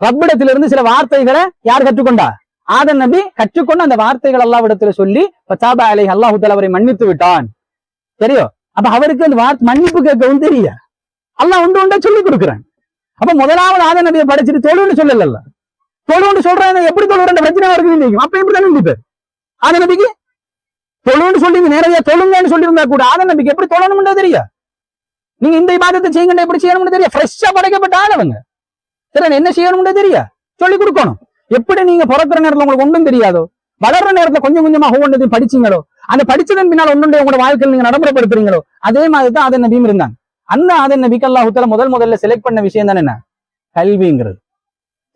[SPEAKER 1] ரப்பிடத்திலிருந்து சில வார்த்தைகளை யார் கற்றுக்கொண்டா? ஆதம் நபி கற்றுக்கொண்டு அந்த வார்த்தைகள் அல்லாஹ்விடத்துல சொல்லி ஃபதாப அலைஹி, அல்லாஹ் தஆலா அவரை மன்னித்து விட்டான். சரியோ? அப்ப அவருக்கு அந்த வார்த்தை மன்னிப்பு கேட்கவும் தெரிய, அல்லாஹ் ஒன்று ஒன்றா சொல்லி கொடுக்குறான். அப்ப முதலாவது ஆதம் நபியை படிச்சுட்டு தொழுன்னு சொல்லல, தொழுன்னு சொல்றாங்க, எப்படி தொழுற பிரச்சனை இருக்கு? அப்ப எப்படி தானே நினைப்பாரு ஆதம் நபிக்கு? தொழுன்னு சொல்லி நேரடியா தொழுங்கன்னு சொல்லி இருந்தா கூட ஆதம் நபிக்கு எப்படி தொழணும்னு தெரியும். நீங்க இந்த இபாதத்தை செய்யுங்க, எப்படி செய்யணும்னு தெரியும். ஃப்ரெஷ்ஷா படைக்கப்பட்ட ஆளவங்க சரி, என்ன செய்யணும்னு தெரியும், சொல்லி கொடுக்கணும். எப்படி நீங்க பிறக்கிற நேரத்துல உங்களுக்கு ஒன்றும் தெரியாதோ, வளர்ற நேரத்துல கொஞ்சம் கொஞ்சமா ஒவ்வொன்றையும் படிச்சீங்களோ, அந்த படிச்சதன் பின்னால் ஒன்றுடைய உங்களோட வாழ்க்கையில் நீங்க நடைமுறைப்படுத்துறீங்களோ, அதே மாதிரி தான் ஆதம் நபியும் இருந்தாங்க. அந்த ஆதம் நபிக்கு அல்லாஹ் தஆலா முதல்ல செலக்ட் பண்ண விஷயம் தானே என்ன? கல்விங்கிறது.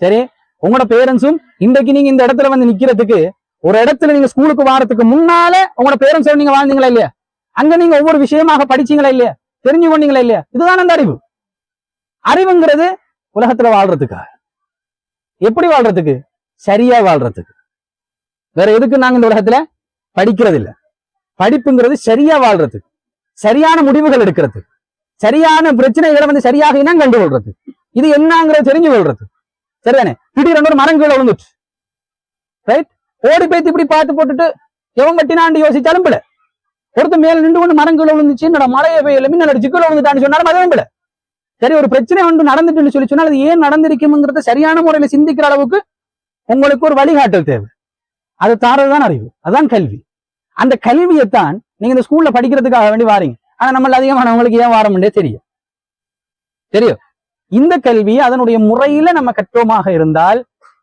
[SPEAKER 1] சரி, உங்களோட பேரண்ட்ஸும் இன்றைக்கு நீங்க இந்த இடத்துல வந்து நிக்கிறதுக்கு, ஒரு இடத்துல நீங்க ஸ்கூலுக்கு வாரத்துக்கு முன்னால உங்களோட பேரண்ட்ஸோட நீங்க வாழ்ந்தீங்களா இல்லையா? அங்க நீங்க ஒவ்வொரு விஷயமாக படிச்சீங்களா இல்லையா? தெரிஞ்சு கொண்டீங்களா இல்லையா? இதுதான் அந்த அறிவு. அறிவுங்கிறது உலகத்துல வாழ்றதுக்கா? எப்படி வாழ்றதுக்கு? சரியா வாழ்றதுக்கு. வேற எதுக்கு நாங்க இந்த உலகத்துல படிக்கிறது இல்ல. படிப்புங்கிறது சரியா வாழ்றதுக்கு, சரியான முடிவுகள் எடுக்கிறதுக்கு, சரியான பிரச்சனைகளை வந்து சரியாக இனம் கண்டு கொள்றது, இது என்னங்கிறத தெரிஞ்சு கொள்றது சரிதானே? திடீரென்று ஒரு மரம் கீழே விழுந்துச்சு, ரைட்? ஓடி போய் இப்படி பார்த்து போட்டுட்டு எவன் கட்டினான்னு யோசிச்சாலும் பிள்ளை. ஒருத்தர் மேல நின்று கொண்டு மரம் கீழே விழுந்துச்சு, என்னோட மழையை பெய்யல மின்னோட சிக்கல விழுந்துட்டான்னு சொன்னாலும் அதுவும் பிள்ளை. சரி, ஒரு பிரச்சனை ஒன்று நடந்துட்டுன்னு சொல்லி சொன்னால் அது ஏன் நடந்திருக்குங்கிறத சரியான முறையில சிந்திக்கிற அளவுக்கு உங்களுக்கு ஒரு வழிகாட்டல் தேவை. அது தாரதுதான் அறிவு, அதுதான் கல்வி. அந்த கல்வியைத்தான் நீங்க இந்த ஸ்கூல்ல படிக்கிறதுக்காக வேண்டி வாரீங்க. ஆனா நம்மள அதிகமானவங்களுக்கு ஏன் வாரமுண்டே தெரியும். இந்த கல்வி அதனுடைய முறையில நம்ம கற்றோமாக இருந்தால்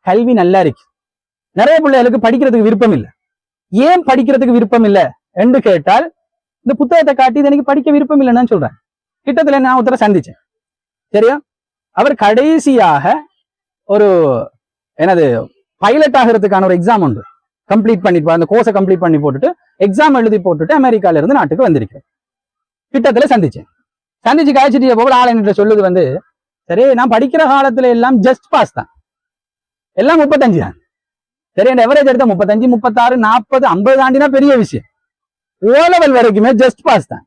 [SPEAKER 1] கல்வி நல்லா இருக்கு. நிறைய பிள்ளைகளுக்கு படிக்கிறதுக்கு விருப்பம் இல்லை. ஏன் படிக்கிறதுக்கு விருப்பம் இல்லை என்று கேட்டால், இந்த புத்தகத்தை காட்டி இது எனக்கு படிக்க விருப்பம் இல்லைன்னு சொல்றேன். கிட்டத்துல நான் ஒருத்தரை சந்திச்சேன் சரியா? அவர் கடைசியாக ஒரு பைலட் ஆகிறதுக்கான ஒரு எக்ஸாம் ஒன்று கம்ப்ளீட் பண்ணிட்டு, அந்த கோர்ஸை கம்ப்ளீட் பண்ணி போட்டுட்டு எக்ஸாம் எழுதி போட்டுட்டு அமெரிக்கால இருந்து நாட்டுக்கு வந்திருக்கேன். கிட்டத்துல சந்திச்சு காய்ச்சிட்டு போக ஆள் என்கிட்ட சொல்லுது வந்து, சரி நான் படிக்கிற காலத்துல எல்லாம் ஜஸ்ட் பாஸ் தான், எல்லாம் 35 தான். சரி, என் எவரேஜ் எடுத்த 35, 36, 40, 50 தாண்டினா பெரிய விஷயம். ஓ லெவல் வரைக்குமே ஜஸ்ட் பாஸ் தான்.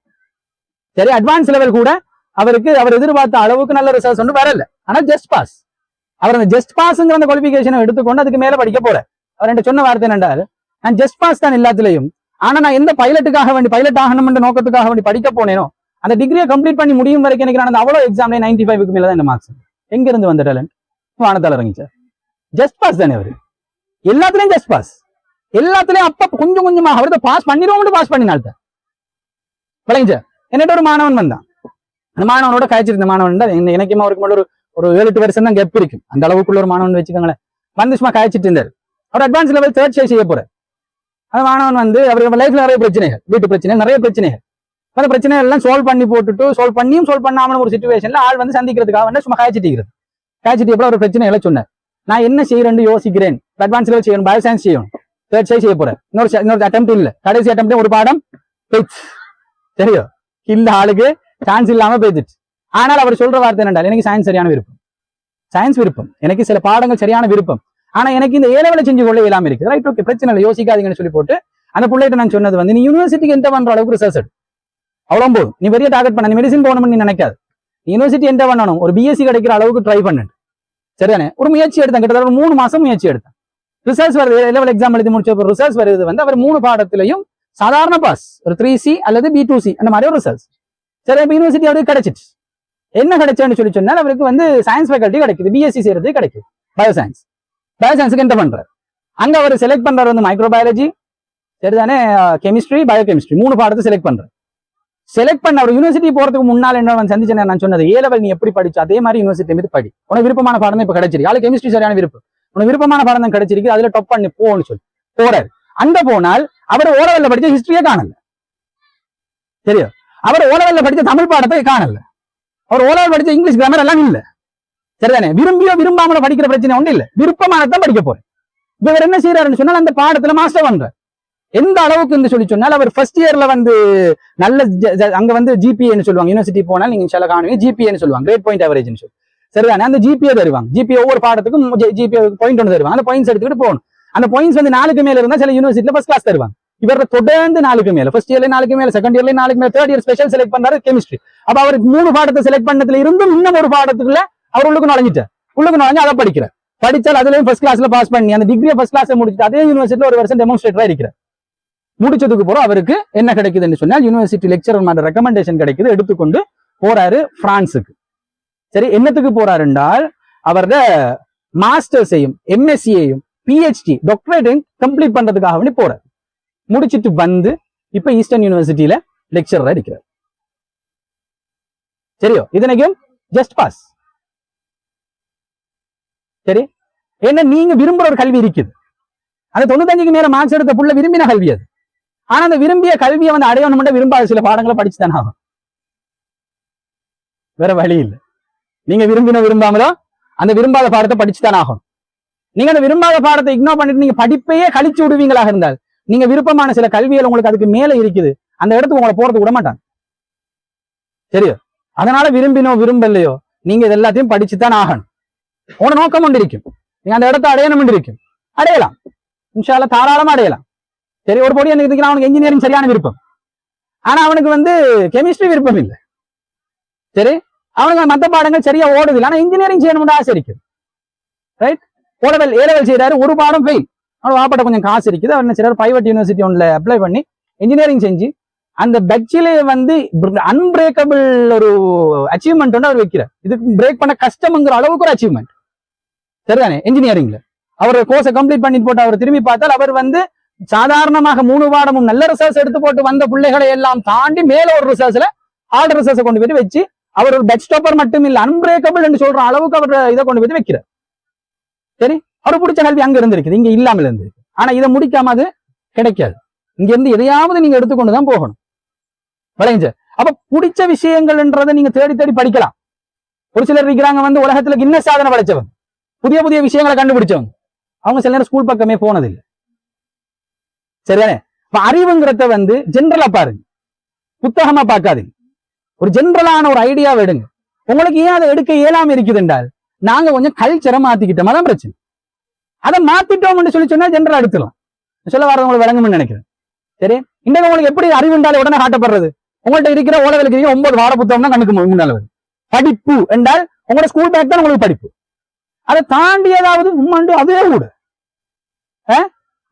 [SPEAKER 1] சரி, அட்வான்ஸ் லெவல் கூட அவருக்கு அவர் எதிர்பார்த்த அளவுக்கு நல்ல ரிசல்ட்ஸ் ஒன்று வரல, ஆனா ஜஸ்ட் பாஸ். அவர் அந்த ஜஸ்ட் பாஸ்ங்கிற அந்த குவாலிஃபிகேஷனை எடுத்துக்கொண்டு அதுக்கு மேல படிக்க போற. அவர் என்கிட்ட சொன்ன வார்த்தை என்னென்றால், நான் ஜஸ்ட் பாஸ் தான் எல்லாத்துலயும், ஆனா நான் எந்த பைலட்டுக்காக வேண்டி பைலட் ஆகணும்ன்ற நோக்கத்துக்காக வேண்டி படிக்க போனேனோ அந்த டிகிரியை கம்ப்ளீட் பண்ணி முடியும் வரைக்கும் எனக்கு நான் அவ்வளவு எக்ஸாம்ல 95க்கு மேல தான் இந்த மார்க்ஸ். எங்க இருந்து வந்த டேலண்ட்? வானத்தால இறங்கிச்சா? ஜஸ்ட் பாஸ் தானே அவரு, எல்லாத்துலயும் ஜஸ்ட் பாஸ், எல்லாத்துலயும் அப்ப கொஞ்சம் கொஞ்சமாக அவர்தான் பாஸ் பண்ணிடுவோம், பாஸ் பண்ணினால்தான் விளங்கிச்சா? என்னட்ட ஒரு மாணவன் வந்தான். அந்த மாணவனோட காய்ச்சிருந்த மாணவன் தான் எனக்குமா அவருக்கு மட்டும் ஒரு 7-8 வருஷம் தான் கெப் இருக்கும், அந்த அளவுக்குள்ள ஒரு மாணவன் வச்சுக்கோங்களேன். வந்து சும்மா காய்ச்சிட்டு இருந்தாரு. அவர் அட்வான்ஸ் லெவல் 3rd செய்ய போற அந்த மாணவன் வந்து அவருக்கு லைஃப்ல நிறைய பிரச்சனைகள், வீட்டு பிரச்சனை, நிறைய பிரச்சனைகள். அந்த பிரச்சனைகள் எல்லாம் சால்வ் பண்ணியும் சால்வ் பண்ணாம ஒரு சிச்சுவேஷன்ல ஆள் வந்து சந்திக்கிறதுக்காக வந்து சும்மா காய்ச்சிட்டு எப்போ ஒரு பிரச்சனைகளை சொன்னார். நான் என்ன செய்யறேன்னு யோசிக்கிறேன், அட்வான்ஸ் லெவல் செய்யணும், பயோ சயின்ஸ் செய்யணும், 3rd செய்ய போறேன். இன்னொரு அட்டெம்ப்ட் இல்ல, கடைசி அட்டெம்ப்ட் ஒரு பாடம் தெரியும் இல்ல, ஆளுக்கு சான்ஸ் இல்லாம போயிடுச்சு. ஆனால் அவர் சொல்ற வார்த்தை என்னடா, எனக்கு சயின்ஸ் சரியான விருப்பம், சயின்ஸ் விருப்பம், எனக்கு சில பாடங்கள் சரியான விருப்பம், ஆனா எனக்கு இந்த ஏலவலை செஞ்சு கொள்ள இல்லாம இருக்கு. ரைட், ஓகே, பிரச்சனை இல்லை, யோசிக்காதீங்கன்னு சொல்லி போட்டு அந்த பிள்ளைகிட்ட நான் சொன்னது வந்து, நீ யூனிவர்சிட்டிக்கு என்டர் பண்ற அளவுக்கு ரிசர்ச் எடு, அவ்வளவு போதும். நீ பெரிய டார்கெட் பண்ண, நீ மெடிசின் போகணும்னு நீ நினைக்காது, யூனிவர்சிட்டி என்டர் பண்ணணும், ஒரு பிஎஸ்சி கிடைக்கிற அளவுக்கு ட்ரை பண்ணு. சரிதானே? ஒரு முயற்சி எடுத்தேன், கிட்டத்தட்ட 3 மாசம் முயற்சி எடுத்தேன். ரிசர்ச் வருது, லெவல் எக்ஸாம் எழுதி முடிச்ச ரிசர்ச் வருது வந்து அவர் 3 பாடத்திலையும் சாதாரண பாஸ், ஒரு 3C அல்லது B2C அந்த மாதிரி ஒரு ரிசர்ச். சரி, இப்போ யூனிவர்சிட்டி அவருக்கு கிடைச்சிச்சு. என்ன கிடைச்சேன்னு சொல்லி சொன்னால் அவருக்கு வந்து சயின்ஸ் ஃபேக்கல்ட்டி கிடைக்குது, பிஎஸ்சி செய்யறது கிடைக்குது, பயோசயின்ஸ். பயோசயின்ஸுக்கு என்டர் பண்றாரு. அங்க அவர் செலக்ட் பண்றாரு வந்து மைக்ரோபயாலஜி, சரிதானே, கெமிஸ்ட்ரி, பயோகெமிஸ்ட்ரி 3 பாடத்தை செலக்ட் பண்றாரு. செலக்ட் பண்ண அவர் யூனிவர்சிட்டி போறதுக்கு முன்னால் என்ன சந்திச்சேன், நான் சொன்னது ஏ லெவல் நீ எப்படி படிச்சு அதே மாதிரி யூனிவர்சிட்டி மீது படி, உனக்கு விருப்பமான பாடம் இப்ப கிடைச்சிருக்கு, ஆளு கெமிஸ்ட்ரி சரியான விருப்பம், உனக்கு விருப்பமான பாடம் தான் கிடைச்சிருக்கு, அதுல டாப் பண்ணி போன்னு சொல்லி போறாரு. அங்க போனால் அவர் ஓ லெவல்ல படிச்ச ஹிஸ்டரியே காணல, சரியா? அவர் ஓ லெவல்ல படிச்ச தமிழ் பாடத்தை காணல, அவர் ஓ லெவல் படிச்ச இங்கிலீஷ் கிராமர் எல்லாம் இல்ல, சரிதானே? விரும்பியோ விரும்பாமல படிக்கிற பிரச்சனை ஒண்ணு இல்ல, விருப்பமானதான் படிக்க போறேன். இவர் என்ன செய்யறாருன்னு சொன்னால் அந்த பாடத்துல மாஸ்டர் பண்றார். எந்த அளவுக்கு சொல்லி சொன்னால் அவர் ஃபர்ஸ்ட் இயர்ல வந்து நல்ல அங்க வந்து ஜிபிஏன்னு சொல்லுவாங்க, யூனிவர்சிட்டி போனால் நீங்க சில காணுவீங்க ஜிபிஏன்னு சொல்லுவாங்க, கிரேட் பாயிண்ட் அவரேஜ்னு சொல்லி, சரிதானே? அந்த ஜிபிஏ தருவாங்க, ஜிபிஏ ஒவ்வொரு பாடத்துக்கும் ஜிபிஏ பாயிண்ட் ஒன்று தருவாங்க, அந்த பாயிண்ட்ஸ் எடுத்துக்கிட்டு போகணும். அந்த பாயிண்ட்ஸ் வந்து 4க்கு மேல இருந்தா சில யூனிவர்சிட்டியில ஃபர்ஸ்ட் கிளாஸ் தருவாங்க. இவர தொடர்ந்து 4க்கு மேல, ஃபர்ஸ்ட் இயர்ல 4க்கு மேல, செகண்ட் இயர்ல 4க்கு மேல, தேர்ட் இயர் ஸ்பெஷல் செலக்ட் பண்றாரு கெமிஸ்ட்ரி. அப்ப அவர் 3 பாடத்தை செலக்ட் பண்ணதுல இருந்தும் இன்னும் ஒரு பாடத்துக்குள்ள அவர் உள்ளுக்கு நுழைஞ்சிட்டார். உள்ளுக்கு நுழைஞ்சு அதை படிக்கிறார். படிச்சால் அதுலயும் ஃபர்ஸ்ட் கிளாஸ்ல பாஸ் பண்ணி அந்த டிகிரியை ஃபர்ஸ்ட் கிளாஸ்ல முடிச்சுட்டு அதே யூனிவர்சிட்டியில ஒரு வருஷம் டெமான்ஸ்ட்ரேட்டரா இருக்கிறார். முடிச்சதுக்கு போறோம் அவருக்கு என்ன கிடைக்குதுன்னு சொன்னால் யூனிவர்சிட்டி லெக்சரர் ரெக்கமெண்டேஷன் கிடைக்குது, எடுத்துக்கொண்டு போறாரு பிரான்ஸுக்கு. சரி, என்னத்துக்கு போறாரு என்றால் அவரோட மாஸ்டர்ஸையும் எம்எஸ்சியையும் பிஹெச்டி டாக்டரேட்டையும் கம்ப்ளீட் பண்றதுக்காக வேண்டி போறாரு. முடிச்சிட்டு வந்து இப்ப ஈஸ்டர்ன் யூனிவர்சிட்டியில லெக்சரரா இருக்கிறார். சரியோ, இதனைக்கும் ஜஸ்ட் பாஸ். சரி, ஏன்னா நீங்க விரும்புற ஒரு கல்வி இருக்குது, அந்த 95க்கு மேல மார்க்ஸ் எடுத்த புள்ள விரும்பின கல்வி அது. ஆனா அந்த விரும்பிய கல்வியை வந்து அடையணும் மட்டும் விரும்பாத சில பாடங்களை படிச்சுதானே ஆகும், வேற வழி இல்லை. நீங்க விரும்பாமலோ அந்த விரும்பாத பாடத்தை படிச்சுதான் ஆகும். நீங்க அந்த விரும்பாத பாடத்தை இக்னோர் பண்ணிட்டு நீங்க படிப்பையே கழிச்சு விடுவீங்களாக இருந்தால் நீங்க விருப்பமான சில கல்விகள் உங்களுக்கு அதுக்கு மேல இருக்குது, அந்த இடத்துக்கு உங்களை போறதுக்கு விட மாட்டாங்க. சரியோ, அதனால விரும்பினோ விரும்பலையோ நீங்க இது எல்லாத்தையும் படிச்சுதான் ஆகணும். உன நோக்கம் ஒன்று இருக்கும், நீங்க அந்த இடத்தை அடையணும் இருக்கும், அடையலாம், இன்ஷா அல்லாஹ் தாராளமா அடையலாம். சரி, ஒரு பொடி எனக்கு அவனுக்கு இன்ஜினியரிங் சரியான விருப்பம், ஆனா அவனுக்கு வந்து கெமிஸ்ட்ரி விருப்பம் இல்லை. சரி, அவனுக்கு மற்ற பாடங்கள் சரியா ஓடுது, ஆனா இன்ஜினியரிங் செய்யணும்னு ஆசை இருக்குது. ரைட், ஏலவல் செய்யறாரு, ஒரு பாடம் ஃபெயில். அவன் வாப்பட்ட கொஞ்சம் காசு இருக்குது, அவர் என்ன செய்யறாரு, பிரைவேட் யூனிவர்சிட்டி ஒன்ல அப்ளை பண்ணி இன்ஜினியரிங் செஞ்சு அந்த பெட்சிலே வந்து அன்பிரேக்கபிள் ஒரு அச்சீவ்மெண்ட் வந்து அவர் வைக்கிறார். இதுக்கு பிரேக் பண்ண கஷ்டம்ங்கிற அளவுக்கு ஒரு அச்சீவ்மெண்ட். சரிதானே? இன்ஜினியரிங்ல அவர் கோர்ஸை கம்ப்ளீட் பண்ணிட்டு போட்டு அவர் திரும்பி பார்த்தால் அவர் வந்து சாதாரணமாக 3 பாடமும் நல்ல ரிசர்ச் எடுத்து போட்டு வந்த பிள்ளைகளை எல்லாம் தாண்டி மேல ஒரு ரிசர்ச்ல ஹார்ட் ரிசர்ச்சை கொண்டு போய் வச்சு அவர் ஒரு பெட் ஸ்டாப்பர் மட்டும் இல்ல, அன்பிரேக்கபிள் என்று சொல்ற அளவுக்கு அவர் இதை கொண்டு போய் வைக்கிறார். சரி, அவர் பிடிச்ச கல்வி அங்க இருந்திருக்குது, இங்க இல்லாமல் இருந்திருக்கு. ஆனா இதை முடிக்காம அது கிடைக்காது. இங்க இருந்து எதையாவது நீங்க எடுத்துக்கொண்டுதான் போகணும். விளைஞ்ச அப்ப பிடிச்ச விஷயங்கள்ன்றதை நீங்க தேடி தேடி படிக்கலாம். ஒரு சிலர் இருக்கிறாங்க வந்து உலகத்துல கின்னஸ் சாதனை படைச்சவங்க, புதிய புதிய விஷயங்களை கண்டுபிடிச்சவங்க, அவங்க சில நேரம் ஸ்கூல் பக்கமே போனதில்லை. சரிதானே? இப்ப அறிவுங்கிறத வந்து ஜென்ரலா பாருங்க, புத்தகமா பார்க்காதீங்க. ஒரு ஜென்ரலான ஒரு ஐடியாவை எடுங்க. உங்களுக்கு ஏன் அதை எடுக்க இயலாம இருக்குது என்றால் நாங்க கொஞ்சம் கல்ச்சரை மாத்திக்கிட்டோம், அதான் பிரச்சனை. அதை மாத்திட்டோம்னு சொல்லி சொன்னா ஜென்ரலா எடுத்துலாம். சொல்ல வரது உங்களுக்கு விளங்கும்னு நினைக்கிறேன். சரி, இன்னைக்கு உங்களுக்கு எப்படி அறிவு என்றால் உடனே காட்டப்படுறது? உங்கள்கிட்ட இருக்கிற ஓலவெலுக்கு 9 வார புத்தகம் தான் கண்ணுக்கு முன்னால வருது. படிப்பு என்றால் உங்களோட ஸ்கூல் பேக் தான் உங்களுக்கு படிப்பு. அதை தாண்டி ஏதாவது உம்மாண்டு அதே கூட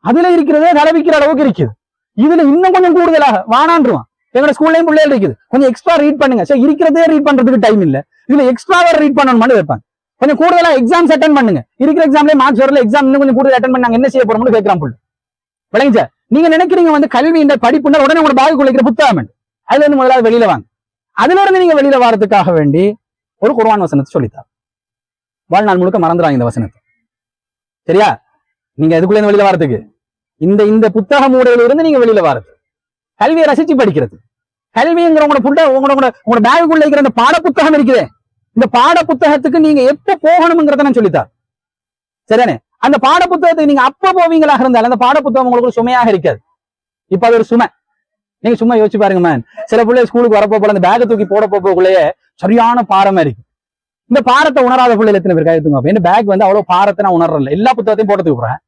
[SPEAKER 1] அதுல இருக்கிறதே தலைவிக்கிற அளவுக்கு இருக்குது. இதுல இன்னும் கொஞ்சம் கூடுதலாக வானான்றுவான். எங்களோட ஸ்கூல்லையும் பிள்ளைகள் இருக்குது, கொஞ்சம் எக்ஸ்ட்ரா ரீட் பண்ணுங்க. சரி, இருக்கிறதே ரீட் பண்றதுக்கு டைம் இல்ல, இதுல எக்ஸ்ட்ராவா ரீட் பண்ணணும் வைப்பாங்க. கொஞ்சம் கூடுதலா எக்ஸாம்ஸ் அட்டன் பண்ணுங்க, இருக்கிற எக்ஸாம்லேயே மார்க்ஸ் வரல, எக்ஸாம் இன்னும் கொஞ்சம் கூடுதல் அட்டன் பண்ணாங்க, என்ன செய்ய போறோம்னு கேட்கறான் புள்ள. விளங்கிச்சா? நீங்க நினைக்கிறீங்க வந்து கல்வி இந்த படிப்புன்னா உடனே உங்களோட பேக் குளிக்கிற புத்தகம் அதுல இருந்து முதலாவது வெளியில வாங்க. அதுல இருந்து நீங்க வெளியில வாரத்துக்காக வேண்டி ஒரு குர்ஆன் வசனத்தை சொல்லித்தார். வாழ்நாள் முழுக்க மறந்துடுவாங்க இந்த வசனத்தை. சரியா? நீங்க எதுக்குள்ள இருந்து வெளியில வாரத்துக்கு இந்த புத்தக மூடையில இருந்து நீங்க வெளியில வாரது, கல்வியை ரசிச்சு படிக்கிறது. கல்விங்கிற உங்களோட பேகுக்குள்ள இருக்கிற அந்த பாட புத்தகம் இருக்குதே, இந்த பாட புத்தகத்துக்கு நீங்க எப்ப போகணுங்கிறத நான் சொல்லித்தார். சரியானே? அந்த பாட புத்தகத்துக்கு நீங்க அப்ப போவீங்களாக இருந்தால் அந்த பாட புத்தகம் உங்களுக்கு சுமையாக இருக்காது. இப்ப அது ஒரு சுமை. நீங்க சும்மா யோசிச்சு பாருங்க மேன், சில பிள்ளை ஸ்கூலுக்கு வரப்போ போல அந்த பேகை தூக்கி போட போக்குள்ளேயே சரியான பாரமா இருக்கு. இந்த பாரத்தை உணராத பிள்ளைகள் எத்தனை பேர் கையெழுத்துங்க. என்ன பேக் வந்து அவ்வளவு பாரத்தை நான் உணர்றல, எல்லா புத்தகத்தையும் போட்டதுக்கு போறேன்.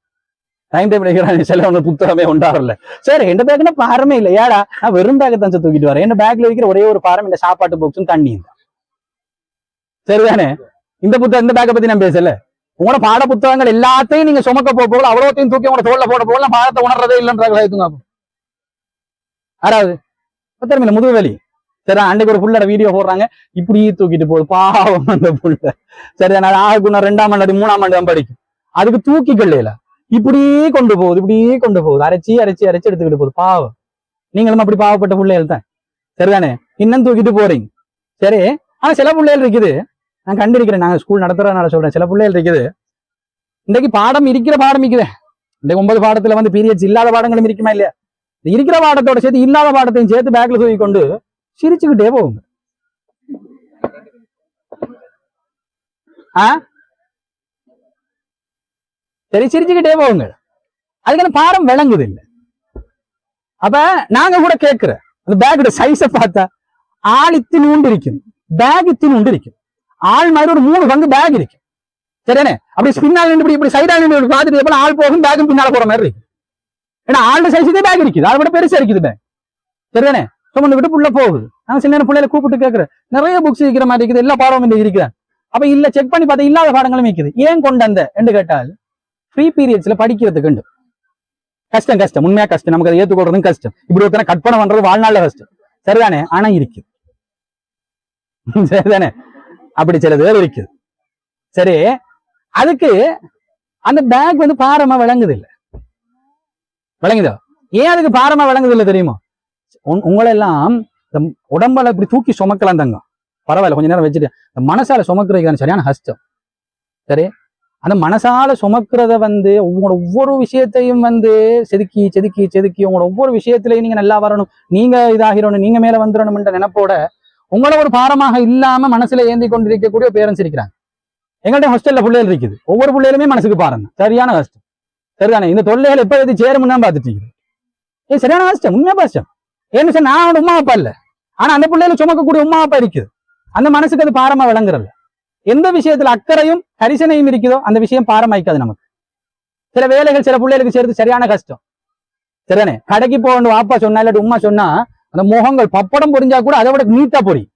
[SPEAKER 1] டைம் டேபிள் சில ஒன்று புத்தகமே உண்டாறல. சரி எந்த பேக்னா பாரமே இல்லை, ஏடா நான் வெறும் பேக்கை தான் தூக்கிட்டு வரேன். என்ன பேக்ல வைக்கிற ஒரே ஒரு பாரம் இந்த சாப்பாட்டு பாக்ஸும் தண்ணி தான். சரிதானே? இந்த புத்தகம் இந்த பேக்கை பத்தி நான் பேசல. உங்களோட பாட புத்தகங்கள் எல்லாத்தையும் நீங்க சுமக்க போக அவ்வளோத்தையும் தூக்கி உங்களோட தோல்ல போட போகலாம், பாரத்தை உணர்றதே இல்லைன்றாங்க கையெழுத்துங்க. யாராவது தெரியுமில்ல முதுகு வலி. சரி அன்னைக்கு ஒரு புள்ளோட வீடியோ போடுறாங்க, இப்படி தூக்கிட்டு போகுது பாவம் அந்த புள்ள. சரிதான், ஆகுனா 2ஆம் ஆண்டு 3ஆம் ஆண்டு தான் படிக்கும், அதுக்கு தூக்கி கொள்ளையில இப்படியே கொண்டு போகுது, இப்படியே கொண்டு போகுது, அரைச்சி அரைச்சி அரைச்சி எடுத்துக்கிட்டு போகுது. பாவம், நீங்களும் அப்படி பாவப்பட்ட பிள்ளைகள் தான். சரிதானே? இன்னும் தூக்கிட்டு போறீங்க. சரி, ஆனா சில பிள்ளைகள் இருக்குது, நான் கண்டிருக்கிறேன், நாங்க ஸ்கூல் நடத்துறதுனால சொல்றேன், சில பிள்ளைகள் இருக்குது இன்னைக்கு பாடம் இருக்கிற பாடம் இருக்குது. இந்த 9 பாடத்துல வந்து பீரியட்ஸ் இல்லாத பாடங்களும் இருக்குமா இல்லையா? இருக்கிற பாடத்தோட சேர்த்து இல்லாத பாடத்தையும் சேர்த்து பேக்ல தூக்கி கொண்டு சிரிச்சுக்கிட்டே போகுங்க. சரி, சிரிச்சுக்கிட்டே போகுங்க. அதுக்கான பாடம் விளங்குது இல்லை. அப்ப நாங்க கூட கேட்கிற அந்த பேக்கோட சைஸ பார்த்தா ஆள் இத்தினூண்டு இருக்கும், பேக் இத்தினூண்டு இருக்கும். ஆள் மாதிரி ஒரு 3 பங்கு பேக் இருக்கு. சரியானே? அப்படி பின்னால் நின்று இப்படி சைடா நின்று பார்த்துட்டு போல ஆள் போகும், பேக்கும் பின்னால போற மாதிரி இருக்கு. ஏன்னா ஆளோட சைஸே பேக் இருக்குது, அதை விட பெருசா இருக்குது பேக். சரிதானே? சுமந்து விட்டு புள்ள போகுது. நாங்க சில நேரம் பிள்ளைகளை கூப்பிட்டு கேட்கிறேன், நிறைய புக்ஸ் இருக்கிற மாதிரி இருக்குது, எல்லா பாடமும் இருக்கிறேன். அப்ப இல்ல செக் பண்ணி பார்த்தா இல்லாத பாடங்களும் இருக்குது. ஏன் கொண்டு அந்த என்று கேட்டால் ஃப்ரீ பீரியட்ஸ்ல படிக்கிறதுக்கு கஷ்டம், கஷ்டம், உண்மையா கஷ்டம், நமக்கு அதை ஏற்றுக்கொள்றதும் கஷ்டம். இப்படி ஒருத்தனை கற்பனை பண்றது வாழ்நாள்ல கஷ்டம். சரிதானே? ஆனா இருக்குது. சரிதானே? அப்படி சில பேர் இருக்குது. சரி, அதுக்கு அந்த பேக் வந்து பாரமா விளங்குது இல்லை. விளங்குதோ? ஏன் அதுக்கு பாரமா விளங்குது இல்லை தெரியுமா? உங்களெல்லாம் இந்த உடம்பால இப்படி தூக்கி சுமக்கலாம் தங்க, பரவாயில்ல, கொஞ்ச நேரம் வச்சுட்டு இந்த மனசால சுமக்கிறதுக்கான சரியான கஷ்டம். சரி, அந்த மனசால சுமக்கிறத வந்து உங்களோட ஒவ்வொரு விஷயத்தையும் வந்து செதுக்கி செதுக்கி செதுக்கி உங்களோட ஒவ்வொரு விஷயத்திலையும் நீங்க நல்லா வரணும், நீங்க இதாகிறணும், நீங்க மேல வந்துடணும்ன்ற நினைப்போட உங்களோட ஒரு பாரமாக இல்லாம மனசுல ஏந்தி கொண்டிருக்கக்கூடிய பேரண்ட்ஸ் இருக்கிறாங்க. எங்கள்கிட்ட ஹாஸ்டல்ல பிள்ளைகள் இருக்குது, ஒவ்வொரு பிள்ளைகளுமே மனசுக்கு பாருங்க, சரியான கஷ்டம். சரிதானே? இந்த தொல்லைகள் எப்ப எது சேரும்னு தான் பார்த்துட்டு இருக்கேன். சரியான கஷ்டம், உண்மையா கஷ்டம். ஏன்னு சார், நான் உமா அப்பா இல்ல, ஆனா அந்த பிள்ளைகளை சுமக்கக்கூடிய உமா அப்பா இருக்குது. அந்த மனசுக்கு அது பாரமா விளங்குறல்ல. எந்த விஷயத்துல அக்கறையும் கரிசனையும் இருக்குதோ அந்த விஷயம் பாரமாய்க்காது நமக்கு. சில வேலைகள் சில பிள்ளைகளுக்கு சேர்த்து சரியான கஷ்டம். சரிதானே? கடைக்கு போகணும் வாப்பா சொன்னா இல்லாட்டி உமா சொன்னா அந்த முகங்கள் பப்படம் பொரிஞ்சா கூட அதை விட நீட்டா பொரியும்.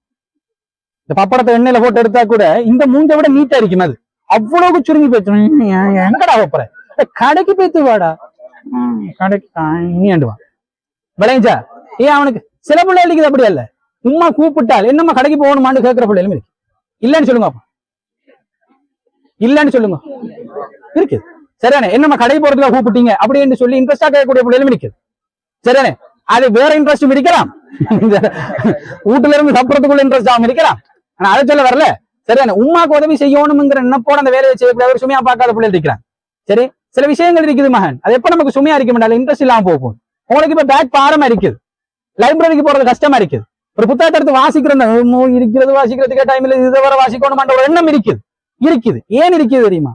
[SPEAKER 1] இந்த பப்படத்தை எண்ணெயில போட்டு எடுத்தா கூட இந்த மூஞ்சை விட நீட்டா இருக்கும். அது அவ்வளவு சுருங்கி போயிட்டு எங்கடா வைப்பற, கடைக்கு போய்த்து வாடா, கடைக்கு நீண்டுவான் விளைஞ்சா. ஏன் அவனுக்கு சில பிள்ளைகளுக்கு அப்படி அல்ல, உமா கூப்பிட்டால் என்னம்மா கடைக்கு போகணுமான்னு கேட்கிற பிள்ளைகளும் இருக்கு. இல்லன்னு சொல்லுங்க, இல்லன்னு சொல்லுங்க, இருக்குது. சரியானே? என்னம்மா கடைக்கு போறதுக்காக கூப்பிட்டீங்க அப்படின்னு சொல்லி இன்ட்ரெஸ்டா கேட்கக்கூடிய பிள்ளைகளும் இருக்குது. சரியானே? அது வேற இன்ட்ரெஸ்டும் இருக்கலாம், வீட்டுல இருந்து சாப்பிடறதுக்குள்ள இன்ட்ரெஸ்ட் ஆகும் இருக்கலாம். ஆனா அதை சொல்ல வரல. சரியானே? உமாக்கு உதவி செய்யணும்ங்கிற நினைப்போட அந்த வேலையை செய்யக்கூடாது, சுமையா பார்க்காத பிள்ளைகள் இருக்கிறான். சரி, சில விஷயங்கள் இருக்குது மகன், அது எப்ப நமக்கு சுமையா இருக்க மாட்டாங்க, இன்ட்ரெஸ்ட் இல்லாம போகும். உங்களுக்கு இப்ப பேக் பாரமா இருக்குது, லைப்ரரிக்கு போறது கஷ்டமா இருக்குது, ஒரு புத்தகத்தை எடுத்து இருக்கிறது வாசிக்கிறதுக்கே டைம் இல்லை, இதை வர வாசிக்கணும்ன்ற ஒரு எண்ணம் இருக்குது. ஏன் இருக்குது தெரியுமா?